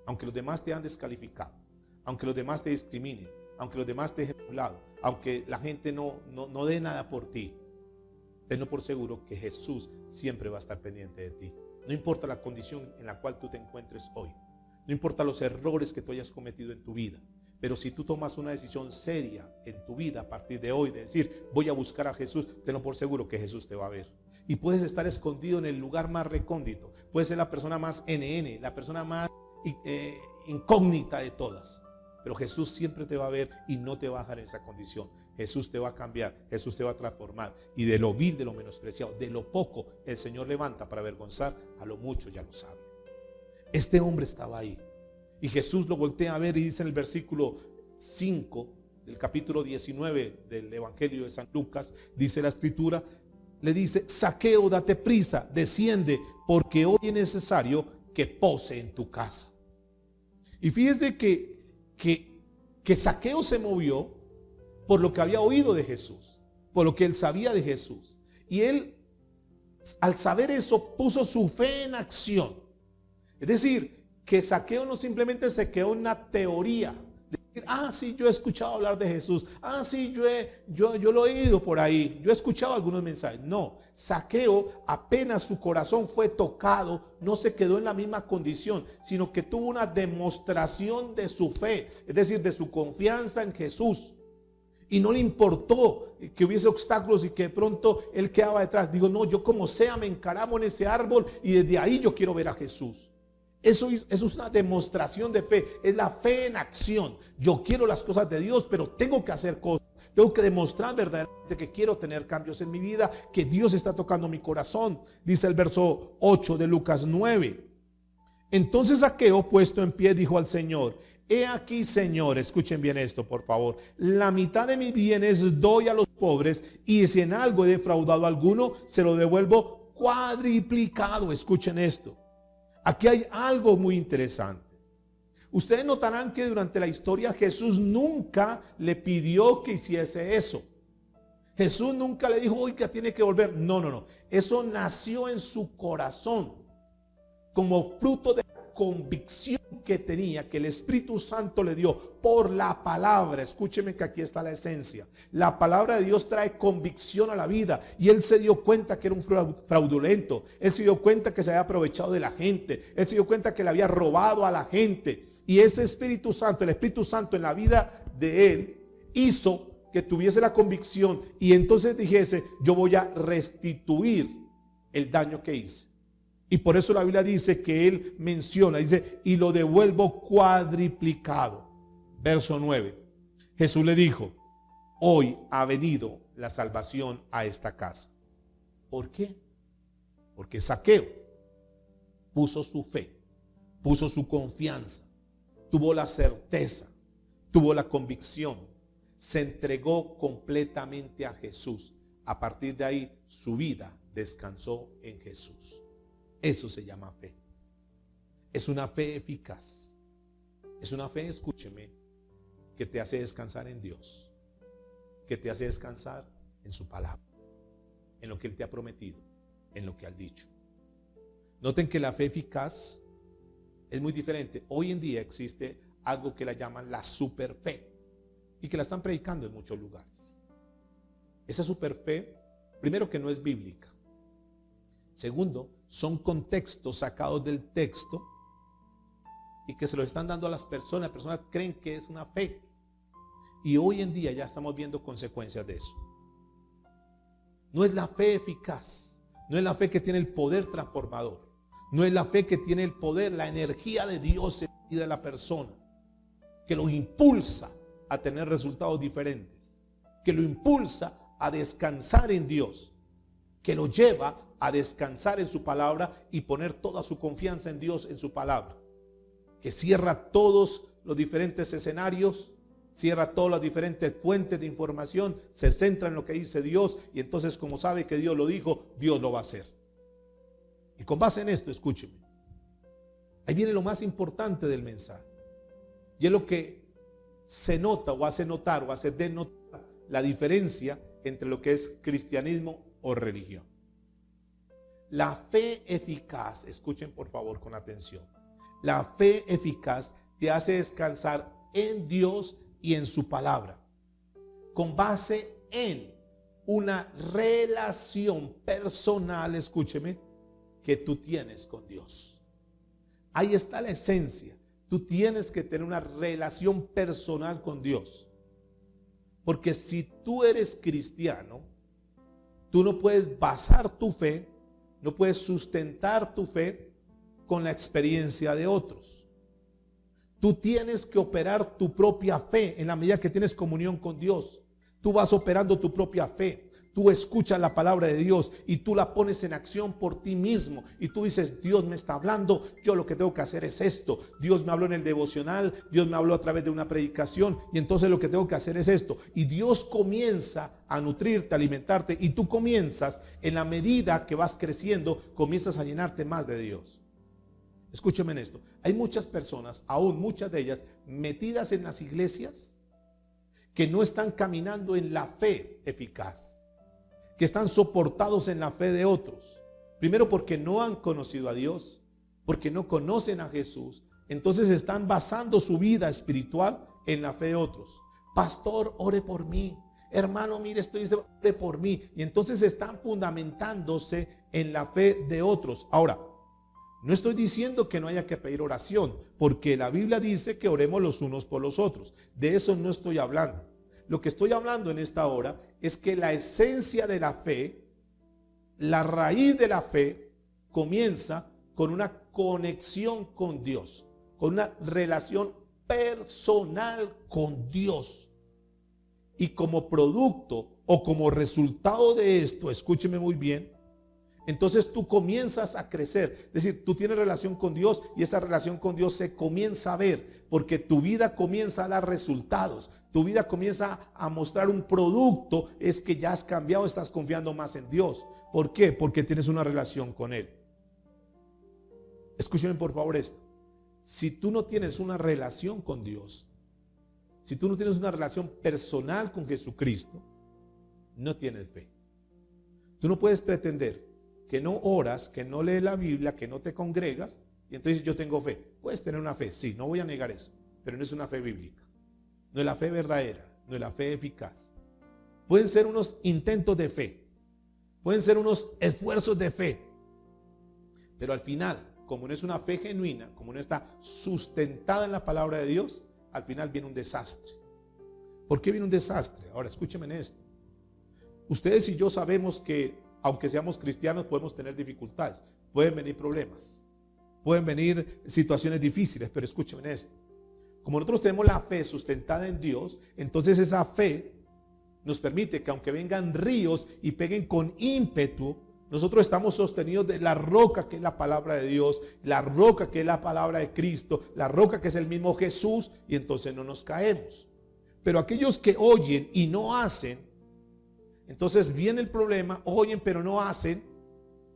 S1: Aunque los demás te han descalificado, aunque los demás te discriminen, aunque los demás te dejen a un lado, aunque la gente no dé nada por ti, tenlo por seguro que Jesús siempre va a estar pendiente de ti. No importa la condición en la cual tú te encuentres hoy, no importa los errores que tú hayas cometido en tu vida, pero si tú tomas una decisión seria en tu vida a partir de hoy, de decir, voy a buscar a Jesús, tenlo por seguro que Jesús te va a ver. Y puedes estar escondido en el lugar más recóndito, puedes ser la persona más NN, la persona más incógnita de todas, pero Jesús siempre te va a ver y no te va a dejar en esa condición. Jesús te va a cambiar, Jesús te va a transformar, y de lo vil, de lo menospreciado, de lo poco, el Señor levanta para avergonzar a lo mucho y a lo sabio. Este hombre estaba ahí, y Jesús lo voltea a ver y dice en el versículo 5 del capítulo 19 del Evangelio de San Lucas, dice la Escritura, le dice, Zaqueo, date prisa, desciende, porque hoy es necesario que pose en tu casa. Y fíjese que Zaqueo se movió por lo que había oído de Jesús, por lo que él sabía de Jesús. Y él, al saber eso, puso su fe en acción. Es decir, que Zaqueo no simplemente se quedó en una teoría. De decir, sí, yo he escuchado hablar de Jesús. Sí, yo lo he oído por ahí. Yo he escuchado algunos mensajes. No, Zaqueo, apenas su corazón fue tocado, no se quedó en la misma condición, sino que tuvo una demostración de su fe, es decir, de su confianza en Jesús. Y no le importó que hubiese obstáculos y que de pronto él quedaba detrás. Digo, no, yo como sea me encaramo en ese árbol y desde ahí yo quiero ver a Jesús. Eso es una demostración de fe, es la fe en acción. Yo quiero las cosas de Dios, pero tengo que hacer cosas. Tengo que demostrar verdaderamente que quiero tener cambios en mi vida, que Dios está tocando mi corazón. Dice el verso 8 de Lucas 9. Entonces Zaqueo, puesto en pie, dijo al Señor, he aquí, Señor, escuchen bien esto, por favor, la mitad de mis bienes doy a los pobres, y si en algo he defraudado a alguno, se lo devuelvo cuadriplicado. Escuchen esto. Aquí hay algo muy interesante. Ustedes notarán que durante la historia Jesús nunca le pidió que hiciese eso. Jesús nunca le dijo, oiga, tiene que volver. No. Eso nació en su corazón como fruto de la convicción que tenía, que el Espíritu Santo le dio por la palabra. Escúcheme que aquí está la esencia. La palabra de Dios trae convicción a la vida, y él se dio cuenta que era un fraudulento. Él se dio cuenta que se había aprovechado de la gente. Él se dio cuenta que le había robado a la gente. Y ese Espíritu Santo, el Espíritu Santo en la vida de él, hizo que tuviese la convicción y entonces dijese, yo voy a restituir el daño que hice. Y por eso la Biblia dice que Él menciona, dice, y lo devuelvo cuadriplicado. Verso 9. Jesús le dijo, hoy ha venido la salvación a esta casa. ¿Por qué? Porque Zaqueo puso su fe, puso su confianza, tuvo la certeza, tuvo la convicción, se entregó completamente a Jesús. A partir de ahí, su vida descansó en Jesús. Eso se llama fe. Es una fe eficaz. Es una fe, escúcheme, que te hace descansar en Dios, que te hace descansar en su palabra, en lo que Él te ha prometido, en lo que ha dicho. Noten que la fe eficaz es muy diferente. Hoy en día existe algo que la llaman la superfe y que la están predicando en muchos lugares. Esa superfe, primero, que no es bíblica. Segundo, son contextos sacados del texto y que se lo están dando a las personas. Las personas creen que es una fe. Y hoy en día ya estamos viendo consecuencias de eso. No es la fe eficaz. No es la fe que tiene el poder transformador. No es la fe que tiene el poder, la energía de Dios en la vida de la persona, que lo impulsa a tener resultados diferentes, que lo impulsa a descansar en Dios, que lo lleva a descansar en su palabra y poner toda su confianza en Dios, en su palabra, que cierra todos los diferentes escenarios, cierra todas las diferentes fuentes de información, se centra en lo que dice Dios y entonces, como sabe que Dios lo dijo, Dios lo va a hacer. Y con base en esto, escúcheme, ahí viene lo más importante del mensaje, y es lo que se nota o hace notar o hace denotar la diferencia entre lo que es cristianismo o religión. La fe eficaz, escuchen por favor con atención, la fe eficaz te hace descansar en Dios y en su palabra, con base en una relación personal, escúcheme, que tú tienes con Dios. Ahí está la esencia. Tú tienes que tener una relación personal con Dios. Porque si tú eres cristiano, tú no puedes basar tu fe, no puedes sustentar tu fe con la experiencia de otros. Tú tienes que operar tu propia fe en la medida que tienes comunión con Dios. Tú vas operando tu propia fe. Tú escuchas la palabra de Dios y tú la pones en acción por ti mismo. Y tú dices, Dios me está hablando, yo lo que tengo que hacer es esto. Dios me habló en el devocional, Dios me habló a través de una predicación y entonces lo que tengo que hacer es esto. Y Dios comienza a nutrirte, a alimentarte y tú comienzas, en la medida que vas creciendo, comienzas a llenarte más de Dios. Escúcheme en esto. Hay muchas personas, aún muchas de ellas, metidas en las iglesias que no están caminando en la fe eficaz, que están soportados en la fe de otros. Primero porque no han conocido a Dios, porque no conocen a Jesús. Entonces están basando su vida espiritual en la fe de otros. Pastor, ore por mí. Hermano, mire, ore por mí. Y entonces están fundamentándose en la fe de otros. Ahora, no estoy diciendo que no haya que pedir oración, porque la Biblia dice que oremos los unos por los otros. De eso no estoy hablando. Lo que estoy hablando en esta hora es que la esencia de la fe, la raíz de la fe, comienza con una conexión con Dios, con una relación personal con Dios. Y como producto o como resultado de esto, escúcheme muy bien, entonces tú comienzas a crecer. Es decir, tú tienes relación con Dios y esa relación con Dios se comienza a ver porque tu vida comienza a dar resultados. Tu vida comienza a mostrar un producto, es que ya has cambiado, estás confiando más en Dios. ¿Por qué? Porque tienes una relación con Él. Escúchenme por favor esto. Si tú no tienes una relación con Dios, si tú no tienes una relación personal con Jesucristo, no tienes fe. Tú no puedes pretender que no oras, que no lees la Biblia, que no te congregas, y entonces yo tengo fe. Puedes tener una fe, sí, no voy a negar eso, pero no es una fe bíblica. No es la fe verdadera, no es la fe eficaz. Pueden ser unos intentos de fe, pueden ser unos esfuerzos de fe, pero al final, como no es una fe genuina, como no está sustentada en la palabra de Dios, al final viene un desastre. ¿Por qué viene un desastre? Ahora escúchenme en esto. Ustedes y yo sabemos que aunque seamos cristianos podemos tener dificultades. pueden venir problemas, pueden venir situaciones difíciles, pero escúchenme esto. Como nosotros tenemos la fe sustentada en Dios, entonces esa fe nos permite que aunque vengan ríos y peguen con ímpetu, nosotros estamos sostenidos de la roca que es la palabra de Dios, la roca que es la palabra de Cristo, la roca que es el mismo Jesús, y entonces no nos caemos. Pero aquellos que oyen y no hacen, entonces viene el problema, oyen pero no hacen,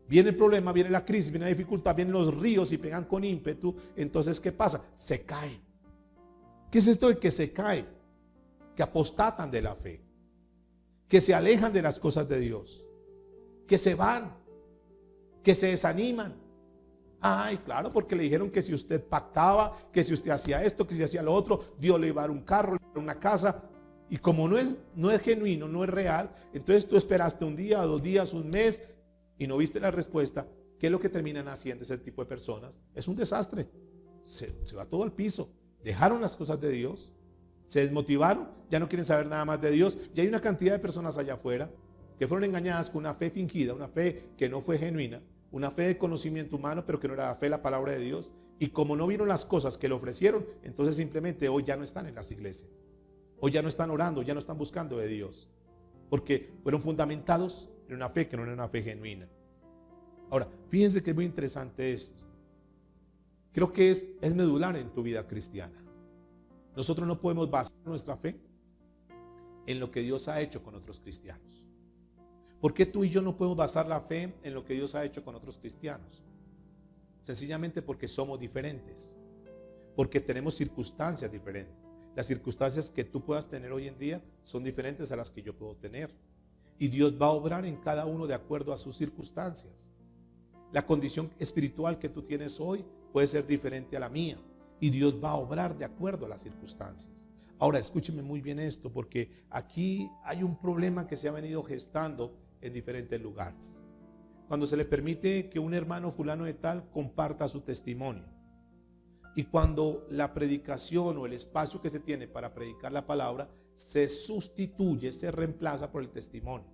S1: viene el problema, viene la crisis, viene la dificultad, vienen los ríos y pegan con ímpetu, entonces ¿qué pasa? Se caen. ¿Qué es esto de que se caen? Que apostatan de la fe, que se alejan de las cosas de Dios, que se van, que se desaniman. Ay, claro, porque le dijeron que si usted pactaba, que si usted hacía esto, que si hacía lo otro, Dios le iba a dar un carro, le iba a dar una casa. Y como no es genuino, no es real, entonces tú esperaste un día, 2 días, un mes y no viste la respuesta. ¿Qué es lo que terminan haciendo ese tipo de personas? Es un desastre. Se va todo al piso. Dejaron las cosas de Dios, se desmotivaron, ya no quieren saber nada más de Dios. Y hay una cantidad de personas allá afuera que fueron engañadas con una fe fingida, una fe que no fue genuina, una fe de conocimiento humano, pero que no era la fe de la palabra de Dios. Y como no vieron las cosas que le ofrecieron, entonces simplemente hoy ya no están en las iglesias. Hoy ya no están orando, ya no están buscando de Dios. Porque fueron fundamentados en una fe que no era una fe genuina. Ahora, fíjense que es muy interesante esto. Creo que es medular en tu vida cristiana. Nosotros no podemos basar nuestra fe en lo que Dios ha hecho con otros cristianos. ¿Por qué tú y yo no podemos basar la fe en lo que Dios ha hecho con otros cristianos? Sencillamente porque somos diferentes. Porque tenemos circunstancias diferentes. Las circunstancias que tú puedas tener hoy en día son diferentes a las que yo puedo tener. Y Dios va a obrar en cada uno de acuerdo a sus circunstancias. La condición espiritual que tú tienes hoy puede ser diferente a la mía. Y Dios va a obrar de acuerdo a las circunstancias. Ahora, escúcheme muy bien esto, porque aquí hay un problema que se ha venido gestando en diferentes lugares. Cuando se le permite que un hermano fulano de tal comparta su testimonio. Y cuando la predicación o el espacio que se tiene para predicar la palabra se sustituye, se reemplaza por el testimonio.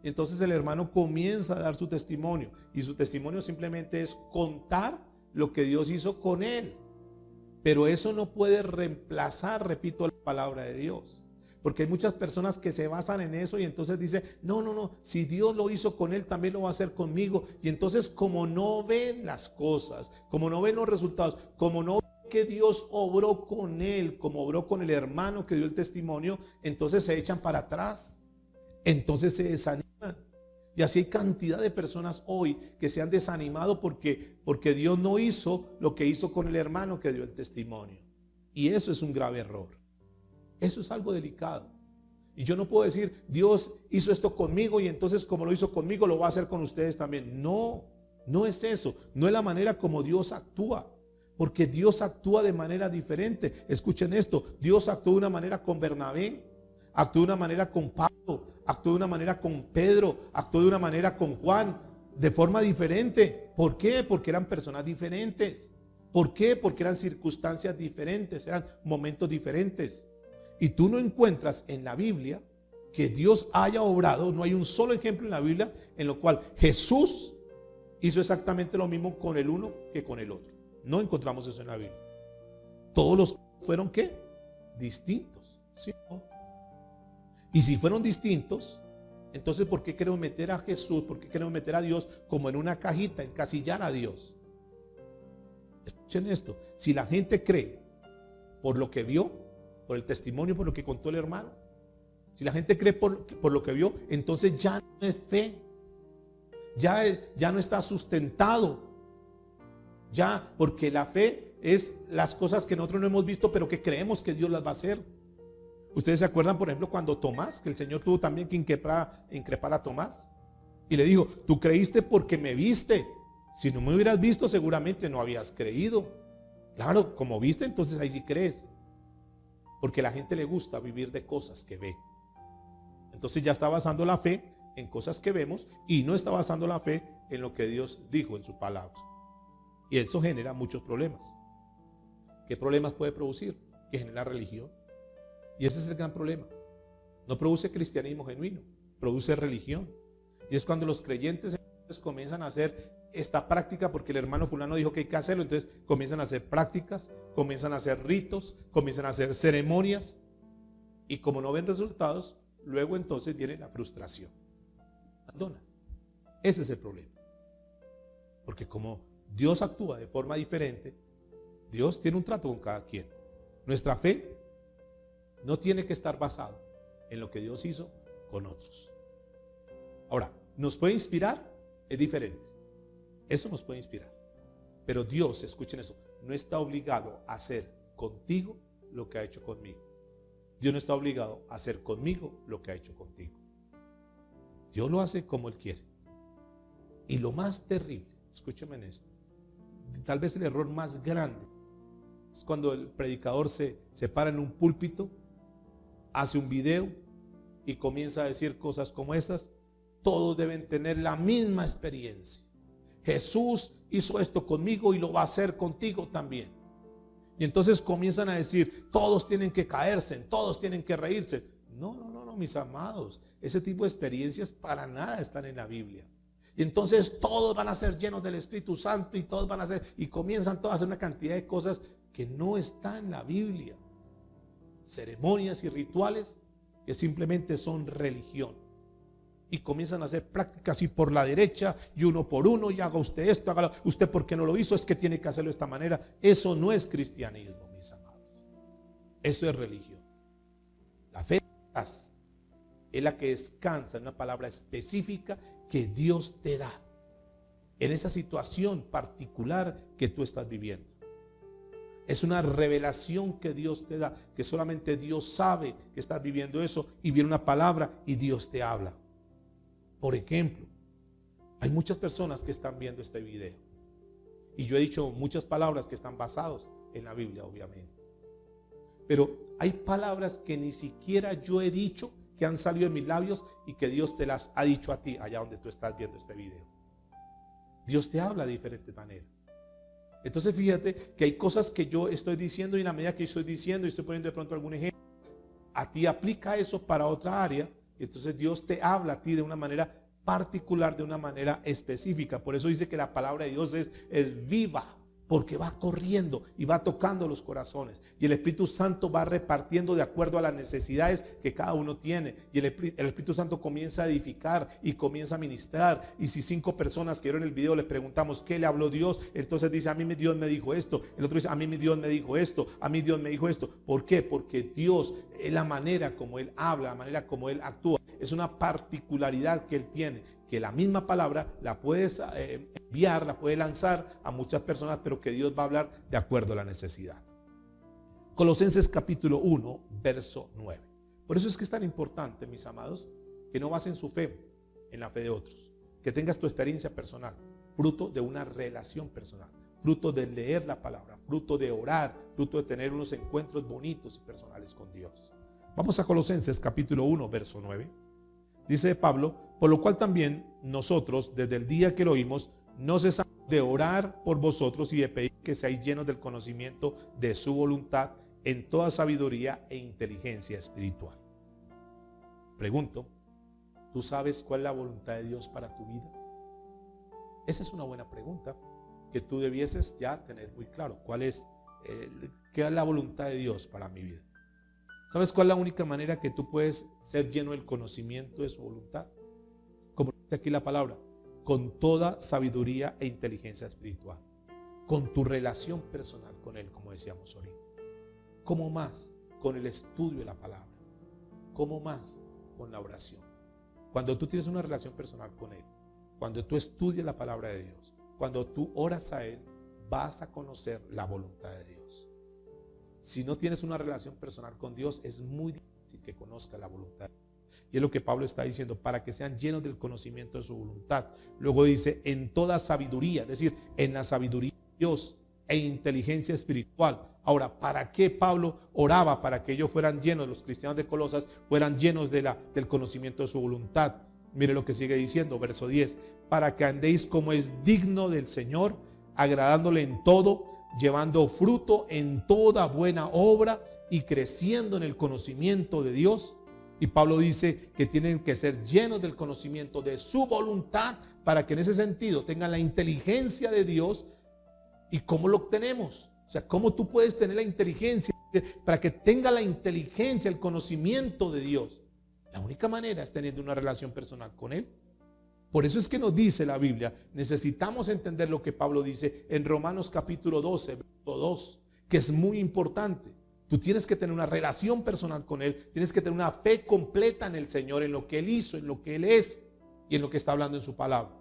S1: Entonces el hermano comienza a dar su testimonio y su testimonio simplemente es contar lo que Dios hizo con él. Pero eso no puede reemplazar, repito, la palabra de Dios. Porque hay muchas personas que se basan en eso y entonces dicen, no, si Dios lo hizo con él, también lo va a hacer conmigo. Y entonces como no ven las cosas, como no ven los resultados, como no ven que Dios obró con él, como obró con el hermano que dio el testimonio, entonces se echan para atrás. Entonces se desaniman. Y así hay cantidad de personas hoy que se han desanimado porque Dios no hizo lo que hizo con el hermano que dio el testimonio. Y eso es un grave error. Eso es algo delicado. Y yo no puedo decir, Dios hizo esto conmigo y entonces como lo hizo conmigo lo va a hacer con ustedes también. No, no es eso. No es la manera como Dios actúa. Porque Dios actúa de manera diferente. Escuchen esto, Dios actuó de una manera con Bernabé, actuó de una manera con Pablo, actuó de una manera con Pedro, actuó de una manera con Juan, de forma diferente. ¿Por qué? Porque eran personas diferentes. ¿Por qué? Porque eran circunstancias diferentes, eran momentos diferentes. Y tú no encuentras en la Biblia que Dios haya obrado, no hay un solo ejemplo en la Biblia en lo cual Jesús hizo exactamente lo mismo con el uno que con el otro. No encontramos eso en la Biblia. Todos los fueron ¿qué? Distintos. ¿Sí? Y si fueron distintos, entonces ¿por qué queremos meter a Jesús? ¿Por qué queremos meter a Dios como en una cajita, encasillar a Dios? Escuchen esto. Si la gente cree por lo que vio, por el testimonio, por lo que contó el hermano, si la gente cree por lo que vio, entonces ya no es fe. Ya no está sustentado. Ya, porque la fe es las cosas que nosotros no hemos visto, pero que creemos que Dios las va a hacer. Ustedes se acuerdan, por ejemplo, cuando Tomás, que el Señor tuvo también que increpar a Tomás. Y le dijo, tú creíste porque me viste. Si no me hubieras visto, seguramente no habías creído. Claro, como viste, entonces ahí sí crees. Porque a la gente le gusta vivir de cosas que ve. Entonces ya está basando la fe en cosas que vemos y no está basando la fe en lo que Dios dijo en su palabra. Y eso genera muchos problemas. ¿Qué problemas puede producir? Que genera religión. Y ese es el gran problema. No produce cristianismo genuino, produce religión. Y es cuando los creyentes comienzan a hacer esta práctica porque el hermano fulano dijo que hay que hacerlo, entonces comienzan a hacer prácticas, comienzan a hacer ritos, comienzan a hacer ceremonias y como no ven resultados, luego entonces viene la frustración. Abandona. Ese es el problema. Porque como Dios actúa de forma diferente, Dios tiene un trato con cada quien. Nuestra fe no tiene que estar basada en lo que Dios hizo con otros. Ahora, ¿nos puede inspirar? Es diferente. Eso nos puede inspirar. Pero Dios, escuchen eso, no está obligado a hacer contigo lo que ha hecho conmigo. Dios no está obligado a hacer conmigo lo que ha hecho contigo. Dios lo hace como Él quiere. Y lo más terrible, escúcheme en esto, tal vez el error más grande, es cuando el predicador se para en un púlpito, hace un video y comienza a decir cosas como estas. Todos deben tener la misma experiencia. Jesús hizo esto conmigo y lo va a hacer contigo también. Y entonces comienzan a decir, todos tienen que caerse, todos tienen que reírse. No, mis amados. Ese tipo de experiencias para nada están en la Biblia. Y entonces todos van a ser llenos del Espíritu Santo y todos van a ser, y comienzan todos a hacer una cantidad de cosas que no están en la Biblia. Ceremonias y rituales que simplemente son religión. Y comienzan a hacer prácticas y por la derecha y uno por uno y haga usted esto, hágalo. Usted porque no lo hizo es que tiene que hacerlo de esta manera. Eso no es cristianismo, mis amados. Eso es religión. La fe es la que descansa en una palabra específica que Dios te da en esa situación particular que tú estás viviendo. Es una revelación que Dios te da, que solamente Dios sabe que estás viviendo eso y viene una palabra y Dios te habla. Por ejemplo, hay muchas personas que están viendo este video y yo he dicho muchas palabras que están basadas en la Biblia, obviamente. Pero hay palabras que ni siquiera yo he dicho, que han salido de mis labios y que Dios te las ha dicho a ti allá donde tú estás viendo este video. Dios te habla de diferentes maneras. Entonces fíjate que hay cosas que yo estoy diciendo y en la medida que estoy diciendo y estoy poniendo de pronto algún ejemplo, a ti aplica eso para otra área. Entonces Dios te habla a ti de una manera particular, de una manera específica. Por eso dice que la palabra de Dios es viva, porque va corriendo y va tocando los corazones. Y el Espíritu Santo va repartiendo de acuerdo a las necesidades que cada uno tiene. Y el Espíritu Santo comienza a edificar y comienza a ministrar. Y si 5 personas que vieron el video les preguntamos ¿qué le habló Dios? Entonces dice, a mí Dios me dijo esto. El otro dice, a mí Dios me dijo esto. A mí Dios me dijo esto. ¿Por qué? Porque Dios es la manera como Él habla, la manera como Él actúa. Es una particularidad que Él tiene, que la misma palabra la puedes enviar, la puedes lanzar a muchas personas, pero que Dios va a hablar de acuerdo a la necesidad. Colosenses capítulo 1, verso 9. Por eso es que es tan importante, mis amados, que no basen su fe en la fe de otros, que tengas tu experiencia personal, fruto de una relación personal, fruto de leer la palabra, fruto de orar, fruto de tener unos encuentros bonitos y personales con Dios. Vamos a Colosenses capítulo 1, verso 9. Dice Pablo, por lo cual también nosotros, desde el día que lo oímos, no cesamos de orar por vosotros y de pedir que seáis llenos del conocimiento de su voluntad en toda sabiduría e inteligencia espiritual. Pregunto, ¿tú sabes cuál es la voluntad de Dios para tu vida? Esa es una buena pregunta que tú debieses ya tener muy claro. ¿Qué es la voluntad de Dios para mi vida? ¿Sabes cuál es la única manera que tú puedes ser lleno del conocimiento de su voluntad? Como dice aquí la palabra, con toda sabiduría e inteligencia espiritual. Con tu relación personal con Él, como decíamos ahorita. ¿Cómo más? Con el estudio de la palabra. ¿Cómo más? Con la oración. Cuando tú tienes una relación personal con Él, cuando tú estudias la palabra de Dios, cuando tú oras a Él, vas a conocer la voluntad de Dios. Si no tienes una relación personal con Dios, es muy difícil que conozcas la voluntad. Y es lo que Pablo está diciendo, para que sean llenos del conocimiento de su voluntad. Luego dice, en toda sabiduría, es decir, en la sabiduría de Dios e inteligencia espiritual. Ahora, ¿para qué Pablo oraba? Para que ellos fueran llenos, los cristianos de Colosas, fueran llenos del conocimiento de su voluntad. Mire lo que sigue diciendo, verso 10. Para que andéis como es digno del Señor, agradándole en todo, llevando fruto en toda buena obra y creciendo en el conocimiento de Dios. Y Pablo dice que tienen que ser llenos del conocimiento de su voluntad para que en ese sentido tengan la inteligencia de Dios. ¿Y cómo lo obtenemos? O sea, ¿cómo tú puedes tener la inteligencia para que tenga la inteligencia, el conocimiento de Dios? La única manera es teniendo una relación personal con Él. Por eso es que nos dice la Biblia, necesitamos entender lo que Pablo dice en Romanos capítulo 12, verso 2, que es muy importante. Tú tienes que tener una relación personal con Él, tienes que tener una fe completa en el Señor, en lo que Él hizo, en lo que Él es y en lo que está hablando en su palabra.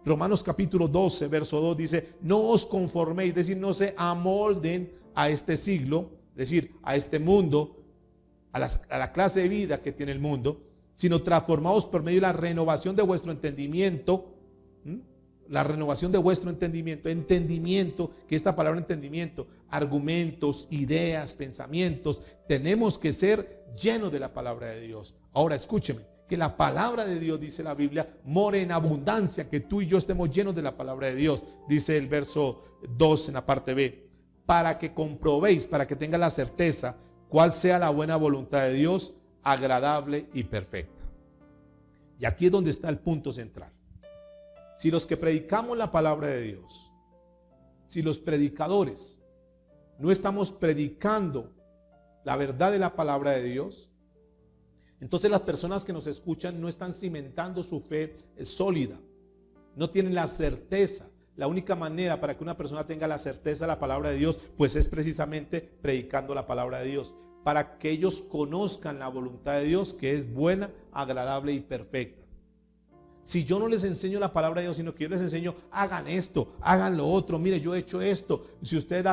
S1: Romanos capítulo 12, verso 2 dice, no os conforméis, es decir, no se amolden a este siglo, es decir, a este mundo, a la clase de vida que tiene el mundo, sino transformaos por medio de la renovación de vuestro entendimiento. La renovación de vuestro entendimiento, que esta palabra entendimiento, argumentos, ideas, pensamientos, tenemos que ser llenos de la palabra de Dios. Ahora escúcheme, que la palabra de Dios, dice la Biblia, more en abundancia, que tú y yo estemos llenos de la palabra de Dios, dice el verso 2 en la parte B, para que comprobéis, para que tenga la certeza, cuál sea la buena voluntad de Dios, agradable y perfecta. Y aquí es donde está el punto central. Si los que predicamos la palabra de Dios, si los predicadores no estamos predicando la verdad de la palabra de Dios, entonces las personas que nos escuchan no están cimentando su fe sólida, no tienen la certeza. La única manera para que una persona tenga la certeza de la palabra de Dios, pues es precisamente predicando la palabra de Dios, para que ellos conozcan la voluntad de Dios, que es buena, agradable y perfecta. Si yo no les enseño la palabra de Dios, sino que yo les enseño, hagan esto, hagan lo otro, mire, yo he hecho esto. Si usted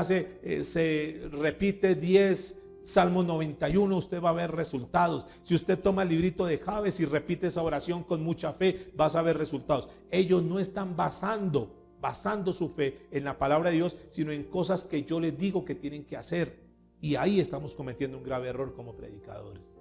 S1: se repite 10 Salmos 91, usted va a ver resultados. Si usted toma el librito de Jabes y repite esa oración con mucha fe, vas a ver resultados. Ellos no están basando su fe en la palabra de Dios, sino en cosas que yo les digo que tienen que hacer. Y ahí estamos cometiendo un grave error como predicadores.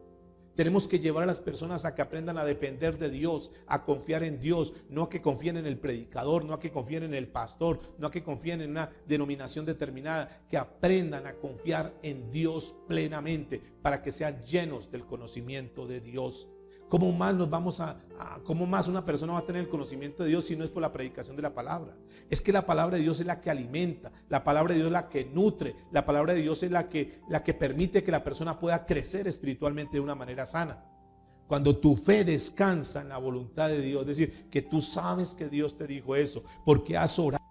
S1: Tenemos que llevar a las personas a que aprendan a depender de Dios, a confiar en Dios, no a que confíen en el predicador, no a que confíen en el pastor, no a que confíen en una denominación determinada, que aprendan a confiar en Dios plenamente para que sean llenos del conocimiento de Dios. ¿Cómo más una persona va a tener el conocimiento de Dios si no es por la predicación de la palabra? Es que la palabra de Dios es la que alimenta, la palabra de Dios es la que nutre, la palabra de Dios es la que permite que la persona pueda crecer espiritualmente de una manera sana. Cuando tu fe descansa en la voluntad de Dios, es decir, que tú sabes que Dios te dijo eso, porque has orado,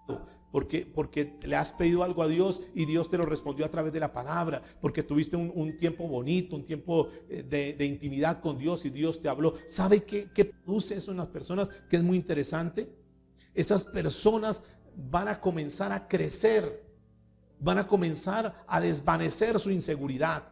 S1: porque le has pedido algo a Dios y Dios te lo respondió a través de la palabra, porque tuviste un tiempo bonito, un tiempo de intimidad con Dios y Dios te habló. ¿Sabe qué produce eso en las personas? Que es muy interesante. Esas personas van a comenzar a crecer, van a comenzar a desvanecer su inseguridad.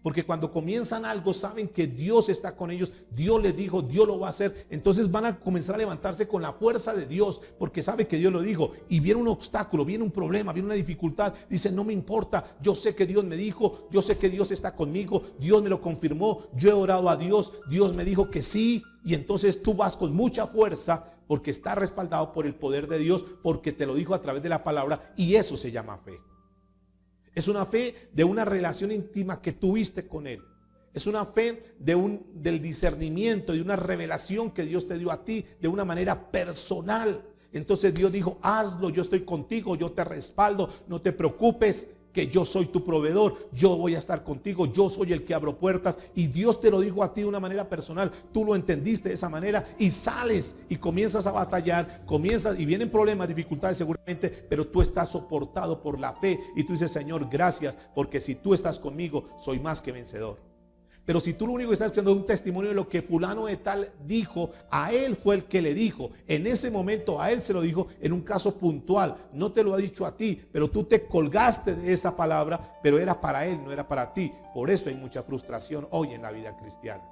S1: Porque cuando comienzan algo, saben que Dios está con ellos, Dios les dijo, Dios lo va a hacer. Entonces van a comenzar a levantarse con la fuerza de Dios, porque sabe que Dios lo dijo. Y viene un obstáculo, viene un problema, viene una dificultad. Dicen, no me importa, yo sé que Dios me dijo, yo sé que Dios está conmigo, Dios me lo confirmó, yo he orado a Dios, Dios me dijo que sí. Y entonces tú vas con mucha fuerza, porque está respaldado por el poder de Dios, porque te lo dijo a través de la palabra, y eso se llama fe. Es una fe de una relación íntima que tuviste con Él. Es una fe del discernimiento, de una revelación que Dios te dio a ti de una manera personal. Entonces Dios dijo, hazlo, yo estoy contigo, yo te respaldo, no te preocupes, que yo soy tu proveedor, yo voy a estar contigo, yo soy el que abro puertas. Y Dios te lo dijo a ti de una manera personal, tú lo entendiste de esa manera y sales y comienzas a batallar, y vienen problemas, dificultades seguramente, pero tú estás soportado por la fe y tú dices, Señor, gracias, porque si tú estás conmigo, soy más que vencedor. Pero si tú lo único que estás escuchando es un testimonio de lo que fulano de tal dijo, a él fue el que le dijo, en ese momento a él se lo dijo en un caso puntual, no te lo ha dicho a ti, pero tú te colgaste de esa palabra, pero era para él, no era para ti. Por eso hay mucha frustración hoy en la vida cristiana.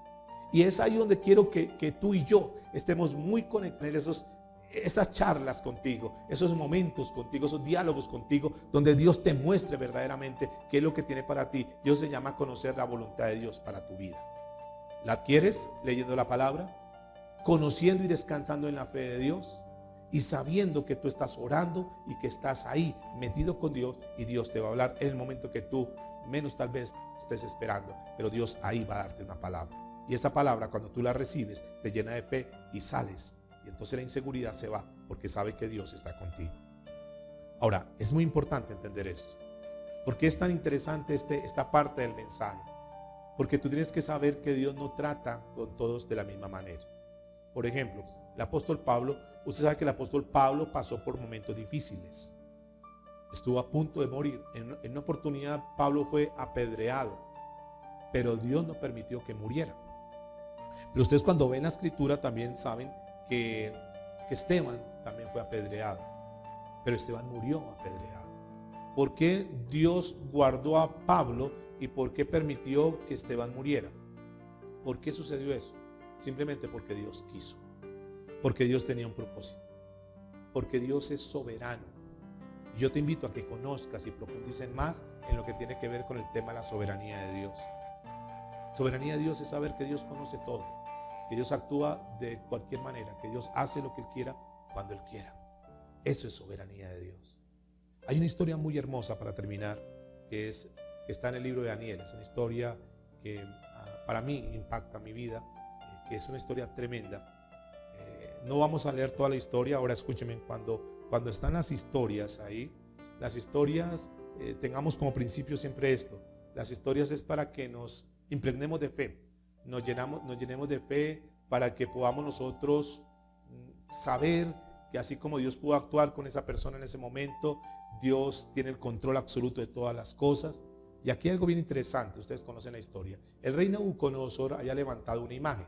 S1: Y es ahí donde quiero que tú y yo estemos muy conectados, esas charlas contigo, esos momentos contigo, esos diálogos contigo, donde Dios te muestre verdaderamente qué es lo que tiene para ti. Dios se llama a conocer la voluntad de Dios para tu vida. ¿La adquieres leyendo la palabra? Conociendo y descansando en la fe de Dios y sabiendo que tú estás orando y que estás ahí metido con Dios y Dios te va a hablar en el momento que tú menos tal vez estés esperando, pero Dios ahí va a darte una palabra. Y esa palabra, cuando tú la recibes, te llena de fe y sales. Y entonces la inseguridad se va porque sabe que Dios está contigo. Ahora, es muy importante entender esto. ¿Por qué es tan interesante esta parte del mensaje? Porque tú tienes que saber que Dios no trata con todos de la misma manera. Por ejemplo, el apóstol Pablo, usted sabe que el apóstol Pablo pasó por momentos difíciles. Estuvo a punto de morir. En una oportunidad Pablo fue apedreado, pero Dios no permitió que muriera. Pero ustedes cuando ven la escritura también saben que Esteban también fue apedreado, pero Esteban murió apedreado. ¿Por qué Dios guardó a Pablo y por qué permitió que Esteban muriera? ¿Por qué sucedió eso? Simplemente porque Dios quiso, porque Dios tenía un propósito, porque Dios es soberano. Yo te invito a que conozcas y profundices más en lo que tiene que ver con el tema de la soberanía de Dios. Soberanía de Dios es saber que Dios conoce todo, que Dios actúa de cualquier manera, que Dios hace lo que Él quiera cuando Él quiera. Eso es soberanía de Dios. Hay una historia muy hermosa para terminar, que está en el libro de Daniel. Es una historia que para mí impacta mi vida, que es una historia tremenda. No vamos a leer toda la historia. Ahora escúchenme, cuando están las historias ahí, las historias, tengamos como principio siempre esto. Las historias es para que nos impregnemos de fe, nos llenemos de fe, para que podamos nosotros saber que así como Dios pudo actuar con esa persona en ese momento, Dios tiene el control absoluto de todas las cosas. Y aquí hay algo bien interesante, ustedes conocen la historia. El rey Nabucodonosor había levantado una imagen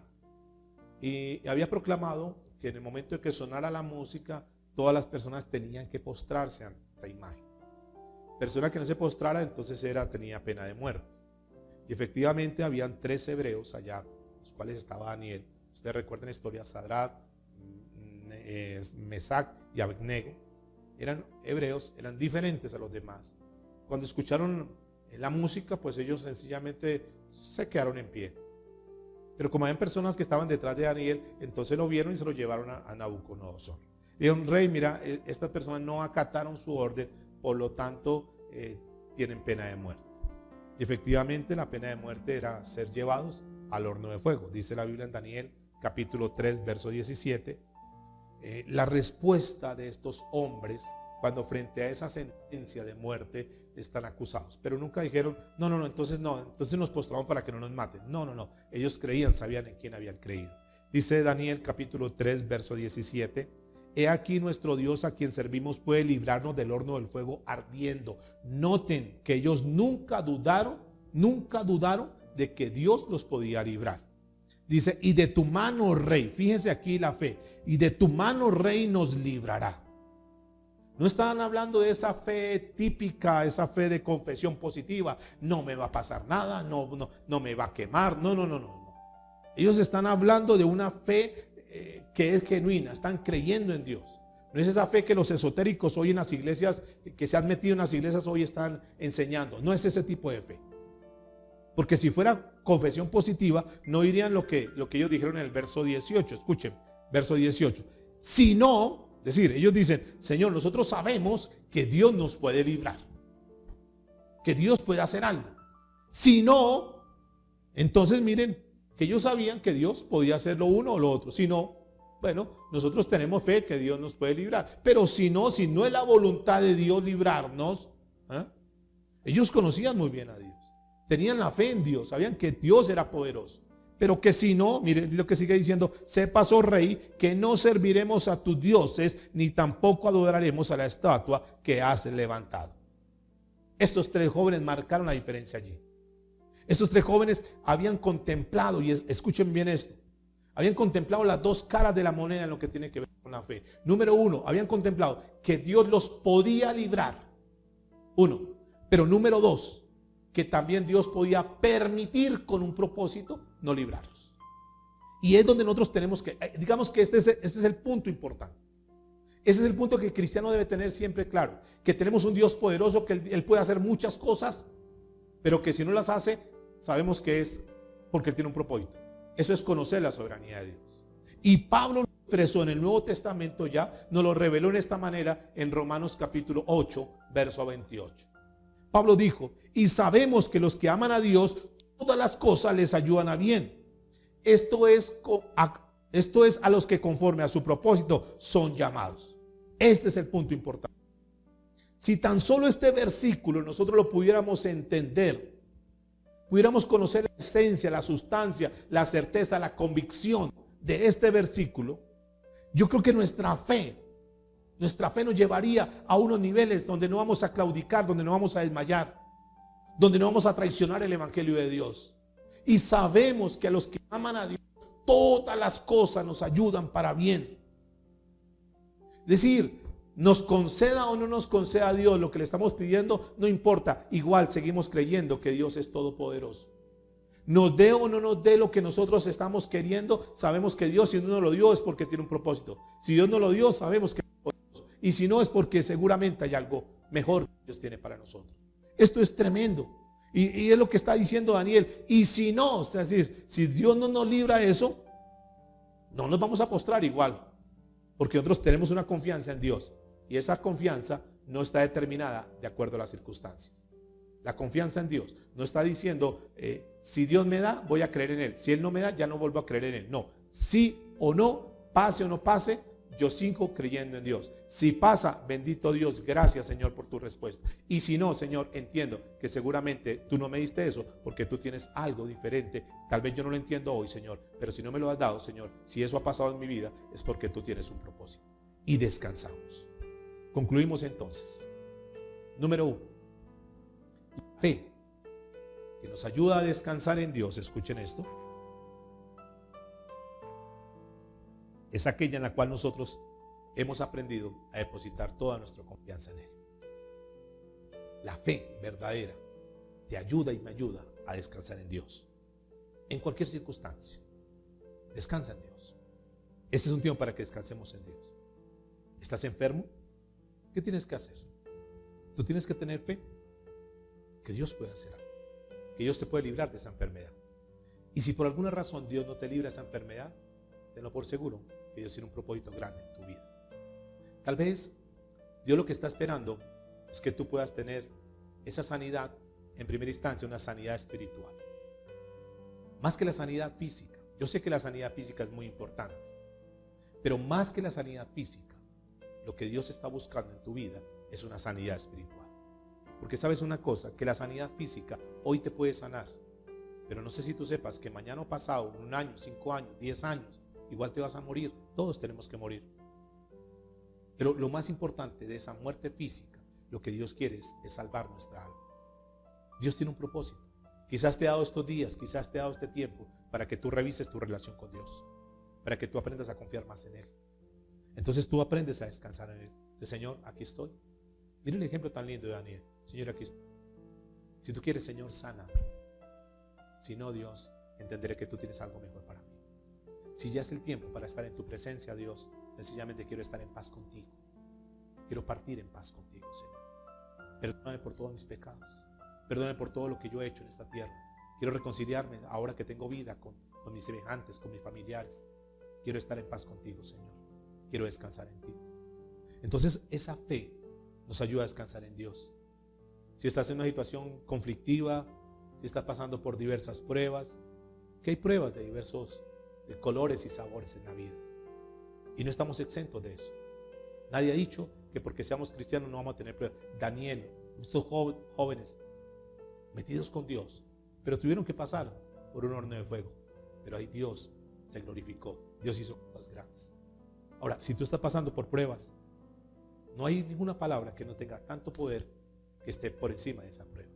S1: y había proclamado que en el momento en que sonara la música, todas las personas tenían que postrarse ante esa imagen. Persona que no se postrara, entonces tenía pena de muerte. Y efectivamente habían 3 hebreos allá, los cuales estaba Daniel. Ustedes recuerdan la historia: Sadrach, Mesac y Abednego. Eran hebreos, eran diferentes a los demás. Cuando escucharon la música, pues ellos sencillamente se quedaron en pie. Pero como habían personas que estaban detrás de Daniel, entonces lo vieron y se lo llevaron a Nabucodonosor. Dijeron: rey, mira, estas personas no acataron su orden, por lo tanto tienen pena de muerte. Y efectivamente la pena de muerte era ser llevados al horno de fuego. Dice la Biblia en Daniel capítulo 3, verso 17. La respuesta de estos hombres cuando frente a esa sentencia de muerte están acusados. Pero nunca dijeron: no, entonces nos postramos para que no nos maten. No. Ellos creían, sabían en quién habían creído. Dice Daniel capítulo 3, verso 17. He aquí nuestro Dios a quien servimos puede librarnos del horno del fuego ardiendo. Noten que ellos nunca dudaron de que Dios los podía librar. Dice: y de tu mano, rey, fíjense aquí la fe, y de tu mano, rey, nos librará. No estaban hablando de esa fe típica, esa fe de confesión positiva. No me va a pasar nada, no me va a quemar. No. Ellos están hablando de una fe que es genuina, están creyendo en Dios. No es esa fe que los esotéricos hoy en las iglesias, que se han metido en las iglesias hoy están enseñando. No es ese tipo de fe. Porque si fuera confesión positiva, no dirían lo que ellos dijeron en el verso 18. Escuchen, verso 18. Si no, es decir, ellos dicen: Señor, nosotros sabemos que Dios nos puede librar, que Dios puede hacer algo. Si no, entonces miren, que ellos sabían que Dios podía hacer lo uno o lo otro. Si no, bueno, nosotros tenemos fe que Dios nos puede librar. Pero si no es la voluntad de Dios librarnos, ellos conocían muy bien a Dios. Tenían la fe en Dios, sabían que Dios era poderoso. Pero que si no, miren lo que sigue diciendo: sepas, oh rey, que no serviremos a tus dioses, ni tampoco adoraremos a la estatua que has levantado. Estos 3 jóvenes marcaron la diferencia allí. Estos 3 jóvenes habían contemplado, y escuchen bien esto, habían contemplado las 2 caras de la moneda en lo que tiene que ver con la fe. Número 1, habían contemplado que Dios los podía librar. 1. Pero número 2, que también Dios podía permitir con un propósito no librarlos. Y es donde nosotros tenemos que, digamos que este es el punto importante. Ese es el punto que el cristiano debe tener siempre claro. Que tenemos un Dios poderoso, que Él puede hacer muchas cosas, pero que si no las hace, sabemos que es porque tiene un propósito. Eso es conocer la soberanía de Dios. Y Pablo lo expresó en el Nuevo Testamento ya, nos lo reveló en esta manera en Romanos capítulo 8, verso 28. Pablo dijo: y sabemos que los que aman a Dios, todas las cosas les ayudan a bien. Esto es Esto es a los que conforme a su propósito son llamados. Este es el punto importante. Si tan solo este versículo nosotros lo pudiéramos entender, pudiéramos conocer la esencia, la sustancia, la certeza, la convicción de este versículo, yo creo que nuestra fe nos llevaría a unos niveles donde no vamos a claudicar, donde no vamos a desmayar, donde no vamos a traicionar el evangelio de Dios. Y sabemos que a los que aman a Dios, todas las cosas nos ayudan para bien. Es decir, nos conceda o no nos conceda a Dios lo que le estamos pidiendo, no importa. Igual seguimos creyendo que Dios es todopoderoso. Nos dé o no nos dé lo que nosotros estamos queriendo, sabemos que Dios, si no nos lo dio, es porque tiene un propósito. Si Dios no lo dio, sabemos que es poderoso. Y si no, es porque seguramente hay algo mejor que Dios tiene para nosotros. Esto es tremendo. Y es lo que está diciendo Daniel. Y si no, o sea, si Dios no nos libra de eso, no nos vamos a postrar igual. Porque nosotros tenemos una confianza en Dios. Y esa confianza no está determinada de acuerdo a las circunstancias. La confianza en Dios no está diciendo, si Dios me da, voy a creer en Él. Si Él no me da, ya no vuelvo a creer en Él. No, sí o no, pase o no pase, yo sigo creyendo en Dios. Si pasa, bendito Dios, gracias Señor por tu respuesta. Y si no, Señor, entiendo que seguramente tú no me diste eso porque tú tienes algo diferente. Tal vez yo no lo entiendo hoy, Señor, pero si no me lo has dado, Señor, si eso ha pasado en mi vida, es porque tú tienes un propósito. Y descansamos. Concluimos entonces. Número 1. La fe que nos ayuda a descansar en Dios, escuchen esto, es aquella en la cual nosotros hemos aprendido a depositar toda nuestra confianza en Él. La fe verdadera te ayuda y me ayuda a descansar en Dios. En cualquier circunstancia, descansa en Dios. Este es un tiempo para que descansemos en Dios. ¿Estás enfermo? ¿Qué tienes que hacer? Tú tienes que tener fe que Dios puede hacer algo, que Dios te puede librar de esa enfermedad. Y si por alguna razón Dios no te libra de esa enfermedad, tenlo por seguro que Dios tiene un propósito grande en tu vida. Tal vez Dios lo que está esperando es que tú puedas tener esa sanidad, en primera instancia, una sanidad espiritual. Más que la sanidad física. Yo sé que la sanidad física es muy importante, pero más que la sanidad física, lo que Dios está buscando en tu vida es una sanidad espiritual. Porque sabes una cosa, que la sanidad física hoy te puede sanar, pero no sé si tú sepas que mañana o pasado, 1 año, 5 años, 10 años, igual te vas a morir. Todos tenemos que morir. Pero lo más importante de esa muerte física, lo que Dios quiere es salvar nuestra alma. Dios tiene un propósito. Quizás te ha dado estos días, quizás te ha dado este tiempo para que tú revises tu relación con Dios, para que tú aprendas a confiar más en Él. Entonces tú aprendes a descansar en Él. Dice, Señor, aquí estoy. Mira el ejemplo tan lindo de Daniel. Señor, aquí estoy. Si tú quieres, Señor, sana. Si no, Dios, entenderé que tú tienes algo mejor para mí. Si ya es el tiempo para estar en tu presencia, Dios, sencillamente quiero estar en paz contigo. Quiero partir en paz contigo, Señor. Perdóname por todos mis pecados. Perdóname por todo lo que yo he hecho en esta tierra. Quiero reconciliarme ahora que tengo vida con mis semejantes, con mis familiares. Quiero estar en paz contigo, Señor. Quiero descansar en ti. Entonces, esa fe nos ayuda a descansar en Dios. Si estás en una situación conflictiva, si estás pasando por diversas pruebas, que hay pruebas de diversos de colores y sabores en la vida. Y no estamos exentos de eso. Nadie ha dicho que porque seamos cristianos no vamos a tener pruebas. Daniel, estos jóvenes metidos con Dios, pero tuvieron que pasar por un horno de fuego. Pero ahí Dios se glorificó. Dios hizo cosas grandes. Ahora, si tú estás pasando por pruebas, no hay ninguna palabra que no tenga tanto poder que esté por encima de esa prueba.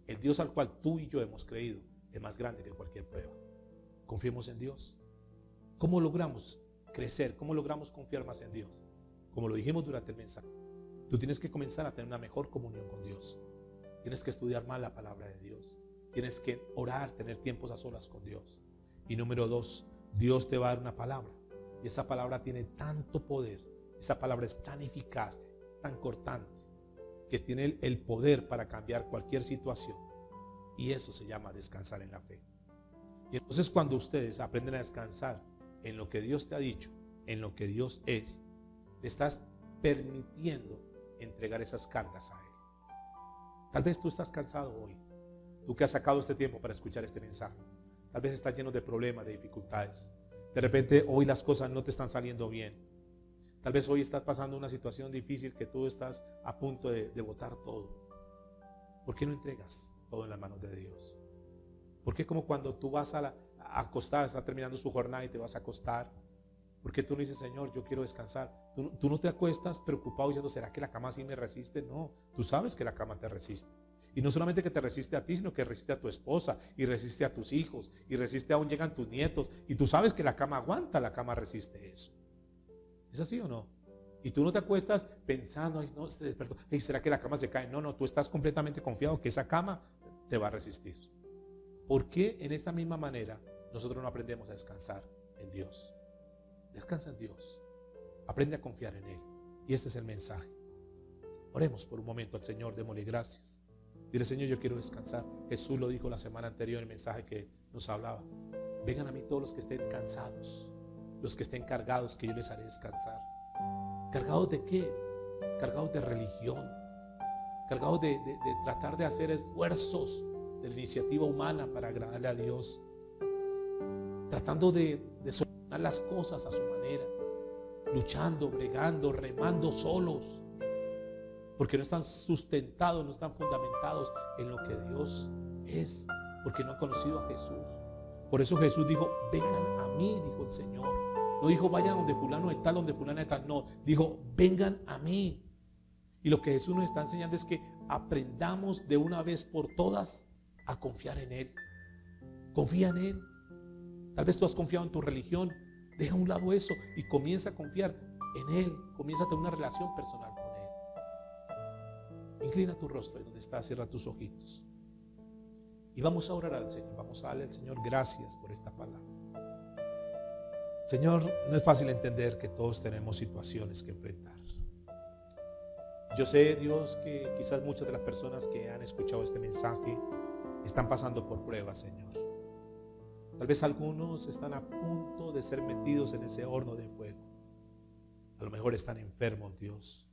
S1: El Dios al cual tú y yo hemos creído es más grande que cualquier prueba. Confiemos en Dios. ¿Cómo logramos crecer? ¿Cómo logramos confiar más en Dios? Como lo dijimos durante el mensaje, tú tienes que comenzar a tener una mejor comunión con Dios. Tienes que estudiar más la palabra de Dios. Tienes que orar, tener tiempos a solas con Dios. Y número 2, Dios te va a dar una palabra. Y esa palabra tiene tanto poder. Esa palabra es tan eficaz, tan cortante, que tiene el poder para cambiar cualquier situación. Y eso se llama descansar en la fe. Y entonces cuando ustedes aprenden a descansar en lo que Dios te ha dicho, en lo que Dios es, te estás permitiendo entregar esas cargas a Él. Tal vez tú estás cansado hoy. Tú que has sacado este tiempo para escuchar este mensaje. Tal vez estás lleno de problemas, de dificultades. De repente hoy las cosas no te están saliendo bien. Tal vez hoy estás pasando una situación difícil que tú estás a punto de botar todo. ¿Por qué no entregas todo en las manos de Dios? ¿Por qué como cuando tú vas a acostar, está terminando su jornada y te vas a acostar? ¿Por qué tú no dices, Señor, yo quiero descansar? Tú no te acuestas preocupado diciendo, ¿será que la cama sí me resiste? No, tú sabes que la cama te resiste. Y no solamente que te resiste a ti, sino que resiste a tu esposa, y resiste a tus hijos, y resiste aún llegan tus nietos. Y tú sabes que la cama aguanta, la cama resiste eso. ¿Es así o no? Y tú no te acuestas pensando, ay, no, se despertó, ay, ¿será que la cama se cae? No, no, tú estás completamente confiado que esa cama te va a resistir. ¿Por qué en esta misma manera nosotros no aprendemos a descansar en Dios? Descansa en Dios. Aprende a confiar en Él. Y este es el mensaje. Oremos por un momento al Señor, démosle gracias. Dile, Señor, yo quiero descansar. Jesús lo dijo la semana anterior en el mensaje que nos hablaba. Vengan a mí todos los que estén cansados, los que estén cargados, que yo les haré descansar. ¿Cargados de qué? Cargados de religión, cargados de tratar de hacer esfuerzos de la iniciativa humana para agradarle a Dios, tratando de solucionar las cosas a su manera, luchando, bregando, remando solos, porque no están sustentados, no están fundamentados en lo que Dios es, porque no han conocido a Jesús. Por eso Jesús dijo, vengan a mí, dijo el Señor. No dijo, vayan donde fulano de tal, donde fulana de tal. No, dijo, vengan a mí. Y lo que Jesús nos está enseñando es que aprendamos de una vez por todas a confiar en Él. Confía en Él. Tal vez tú has confiado en tu religión. Deja a un lado eso y comienza a confiar en Él. Comienza a tener una relación personal con Él. Inclina tu rostro ahí donde estás, cierra tus ojitos. Y vamos a orar al Señor. Vamos a darle al Señor gracias por esta palabra. Señor, no es fácil entender que todos tenemos situaciones que enfrentar. Yo sé, Dios, que quizás muchas de las personas que han escuchado este mensaje están pasando por pruebas, Señor. Tal vez algunos están a punto de ser metidos en ese horno de fuego. A lo mejor están enfermos, Dios.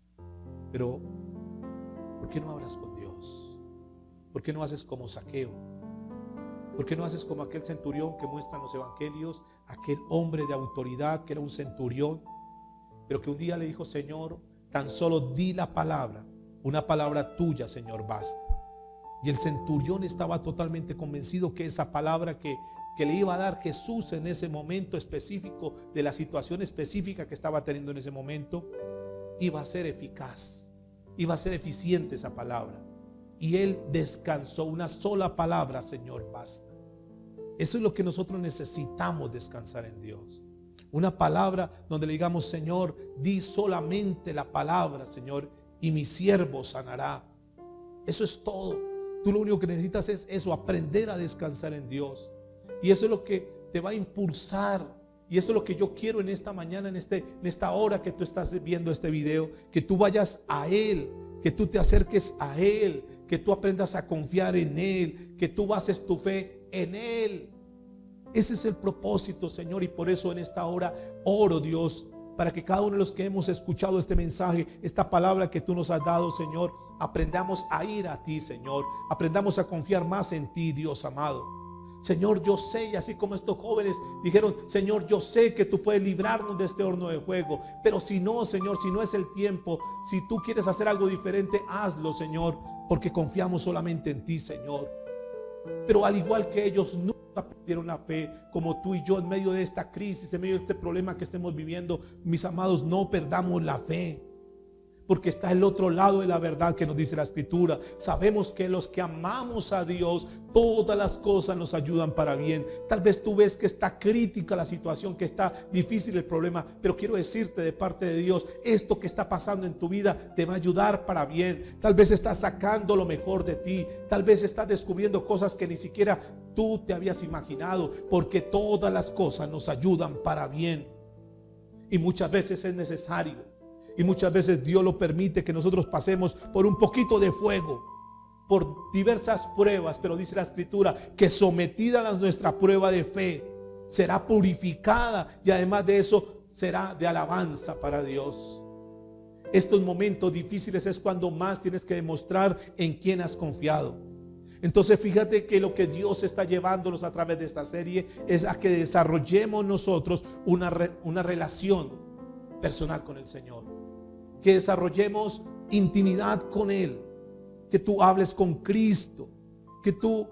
S1: Pero, ¿por qué no hablas con Dios? ¿Por qué no haces como Zaqueo? ¿Por qué no haces como aquel centurión que muestran los evangelios? Aquel hombre de autoridad que era un centurión, pero que un día le dijo, Señor, tan solo di la palabra, una palabra tuya, Señor, basta. Y el centurión estaba totalmente convencido que esa palabra que le iba a dar Jesús en ese momento específico, de la situación específica que estaba teniendo en ese momento, iba a ser eficaz, iba a ser eficiente esa palabra. Y él descansó, una sola palabra, Señor, basta. Eso es lo que nosotros necesitamos, descansar en Dios. Una palabra donde le digamos, Señor, di solamente la palabra, Señor, y mi siervo sanará. Eso es todo. Tú lo único que necesitas es eso, aprender a descansar en Dios. Y eso es lo que te va a impulsar. Y eso es lo que yo quiero en esta mañana, en esta hora que tú estás viendo este video, que tú vayas a Él, que tú te acerques a Él, que tú aprendas a confiar en Él, que tú bases tu fe en Él. Ese es el propósito, Señor, y por eso en esta hora oro, Dios, para que cada uno de los que hemos escuchado este mensaje, esta palabra que tú nos has dado, Señor, aprendamos a ir a ti, Señor, aprendamos a confiar más en ti, Dios amado. Señor, yo sé, y así como estos jóvenes dijeron, Señor, yo sé que tú puedes librarnos de este horno de fuego, pero si no, Señor, si no es el tiempo, si tú quieres hacer algo diferente, hazlo, Señor, porque confiamos solamente en ti, Señor. Pero al igual que ellos nunca perdieron la fe, como tú y yo en medio de esta crisis, en medio de este problema que estemos viviendo, mis amados, no perdamos la fe. Porque está el otro lado de la verdad que nos dice la Escritura. Sabemos que los que amamos a Dios, todas las cosas nos ayudan para bien. Tal vez tú ves que está crítica la situación, que está difícil el problema, pero quiero decirte de parte de Dios, esto que está pasando en tu vida te va a ayudar para bien. Tal vez estás sacando lo mejor de ti. Tal vez estás descubriendo cosas que ni siquiera tú te habías imaginado, porque todas las cosas nos ayudan para bien. Y muchas veces es necesario. Y muchas veces Dios lo permite que nosotros pasemos por un poquito de fuego, por diversas pruebas, pero dice la Escritura que sometida a nuestra prueba de fe, será purificada y además de eso será de alabanza para Dios. Estos momentos difíciles es cuando más tienes que demostrar en quién has confiado. Entonces fíjate que lo que Dios está llevándonos a través de esta serie es a que desarrollemos nosotros una relación personal con el Señor, que desarrollemos intimidad con Él, que tú hables con Cristo, que tú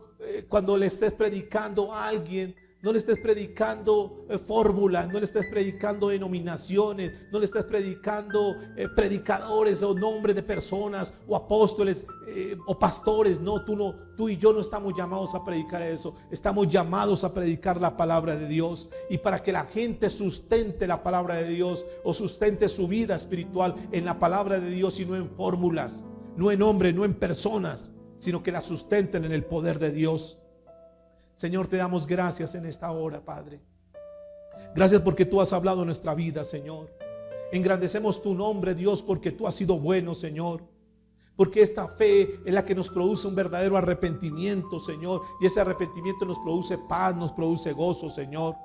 S1: cuando le estés predicando a alguien, no le estés predicando fórmulas, no le estés predicando denominaciones, no le estés predicando predicadores o nombres de personas o apóstoles o pastores. No, tú y yo no estamos llamados a predicar eso. Estamos llamados a predicar la palabra de Dios, y para que la gente sustente la palabra de Dios o sustente su vida espiritual en la palabra de Dios y no en fórmulas, no en hombres, no en personas, sino que la sustenten en el poder de Dios. Señor, te damos gracias en esta hora, Padre. Gracias porque tú has hablado en nuestra vida, Señor. Engrandecemos tu nombre, Dios, porque tú has sido bueno, Señor. Porque esta fe es la que nos produce un verdadero arrepentimiento, Señor. Y ese arrepentimiento nos produce paz, nos produce gozo, Señor.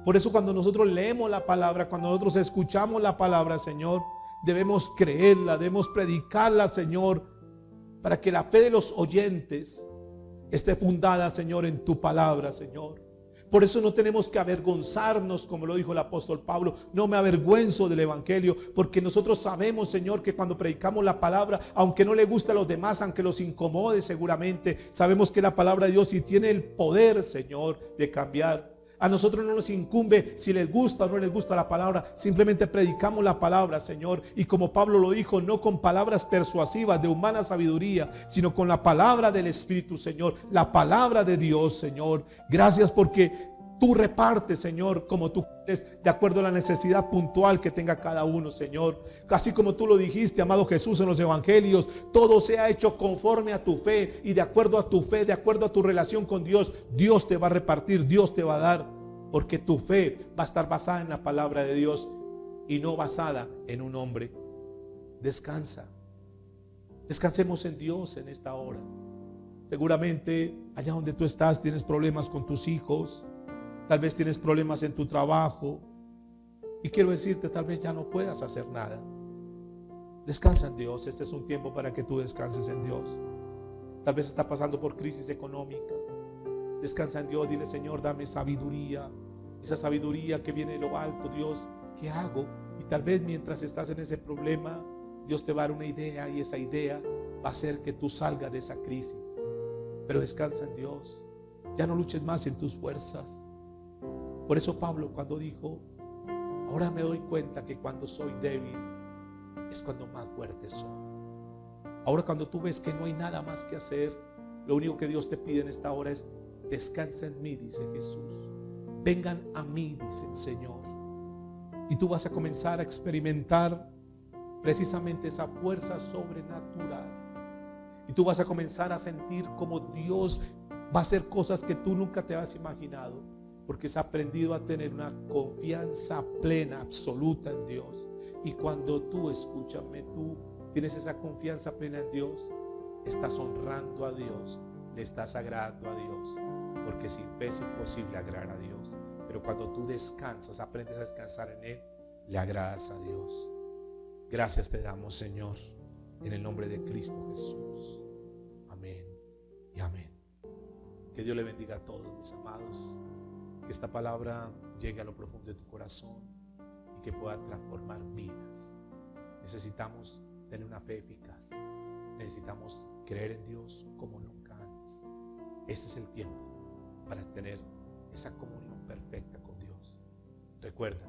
S1: Por eso cuando nosotros leemos la palabra, cuando nosotros escuchamos la palabra, Señor, debemos creerla, debemos predicarla, Señor, para que la fe de los oyentes esté fundada, Señor, en tu palabra, Señor. Por eso no tenemos que avergonzarnos, como lo dijo el apóstol Pablo. No me avergüenzo del evangelio, porque nosotros sabemos, Señor, que cuando predicamos la palabra, aunque no le guste a los demás, aunque los incomode seguramente, sabemos que la palabra de Dios sí tiene el poder, Señor, de cambiar. A nosotros no nos incumbe si les gusta o no les gusta la palabra. Simplemente predicamos la palabra, Señor. Y como Pablo lo dijo, no con palabras persuasivas de humana sabiduría, sino con la palabra del Espíritu, Señor. La palabra de Dios, Señor. Gracias porque tú repartes, Señor, como tú quieres, de acuerdo a la necesidad puntual que tenga cada uno, Señor. Así como tú lo dijiste, amado Jesús, en los evangelios, todo se ha hecho conforme a tu fe, y de acuerdo a tu fe, de acuerdo a tu relación con Dios, Dios te va a repartir, Dios te va a dar, porque tu fe va a estar basada en la palabra de Dios y no basada en un hombre. Descansa. Descansemos en Dios en esta hora. Seguramente allá donde tú estás tienes problemas con tus hijos. Tal vez tienes problemas en tu trabajo. Y quiero decirte, tal vez ya no puedas hacer nada. Descansa en Dios. Este es un tiempo para que tú descanses en Dios. Tal vez está pasando por crisis económica. Descansa en Dios. Dile, Señor, dame sabiduría. Esa sabiduría que viene de lo alto, Dios. ¿Qué hago? Y tal vez mientras estás en ese problema, Dios te va a dar una idea, y esa idea va a hacer que tú salgas de esa crisis. Pero descansa en Dios. Ya no luches más en tus fuerzas. Por eso Pablo, cuando dijo, ahora me doy cuenta que cuando soy débil es cuando más fuerte soy. Ahora cuando tú ves que no hay nada más que hacer, lo único que Dios te pide en esta hora es descansa en mí, dice Jesús. Vengan a mí, dice el Señor. Y tú vas a comenzar a experimentar precisamente esa fuerza sobrenatural. Y tú vas a comenzar a sentir como Dios va a hacer cosas que tú nunca te has imaginado, porque has aprendido a tener una confianza plena, absoluta en Dios. Y cuando tú, escúchame, tú tienes esa confianza plena en Dios, estás honrando a Dios, le estás agradando a Dios, porque sin fe es imposible agradar a Dios. Pero cuando tú descansas, aprendes a descansar en Él, le agradas a Dios. Gracias te damos, Señor, en el nombre de Cristo Jesús. Amén y amén. Que Dios le bendiga a todos, mis amados. Que esta palabra llegue a lo profundo de tu corazón y que pueda transformar vidas. Necesitamos tener una fe eficaz. Necesitamos creer en Dios como nunca antes. Este es el tiempo para tener esa comunión perfecta con Dios. Recuerda,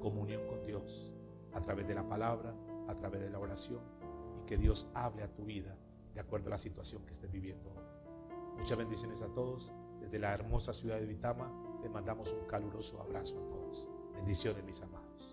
S1: comunión con Dios a través de la palabra, a través de la oración, y que Dios hable a tu vida de acuerdo a la situación que estés viviendo hoy. Muchas bendiciones a todos. Desde la hermosa ciudad de Vitama les mandamos un caluroso abrazo a todos. Bendiciones, mis amados.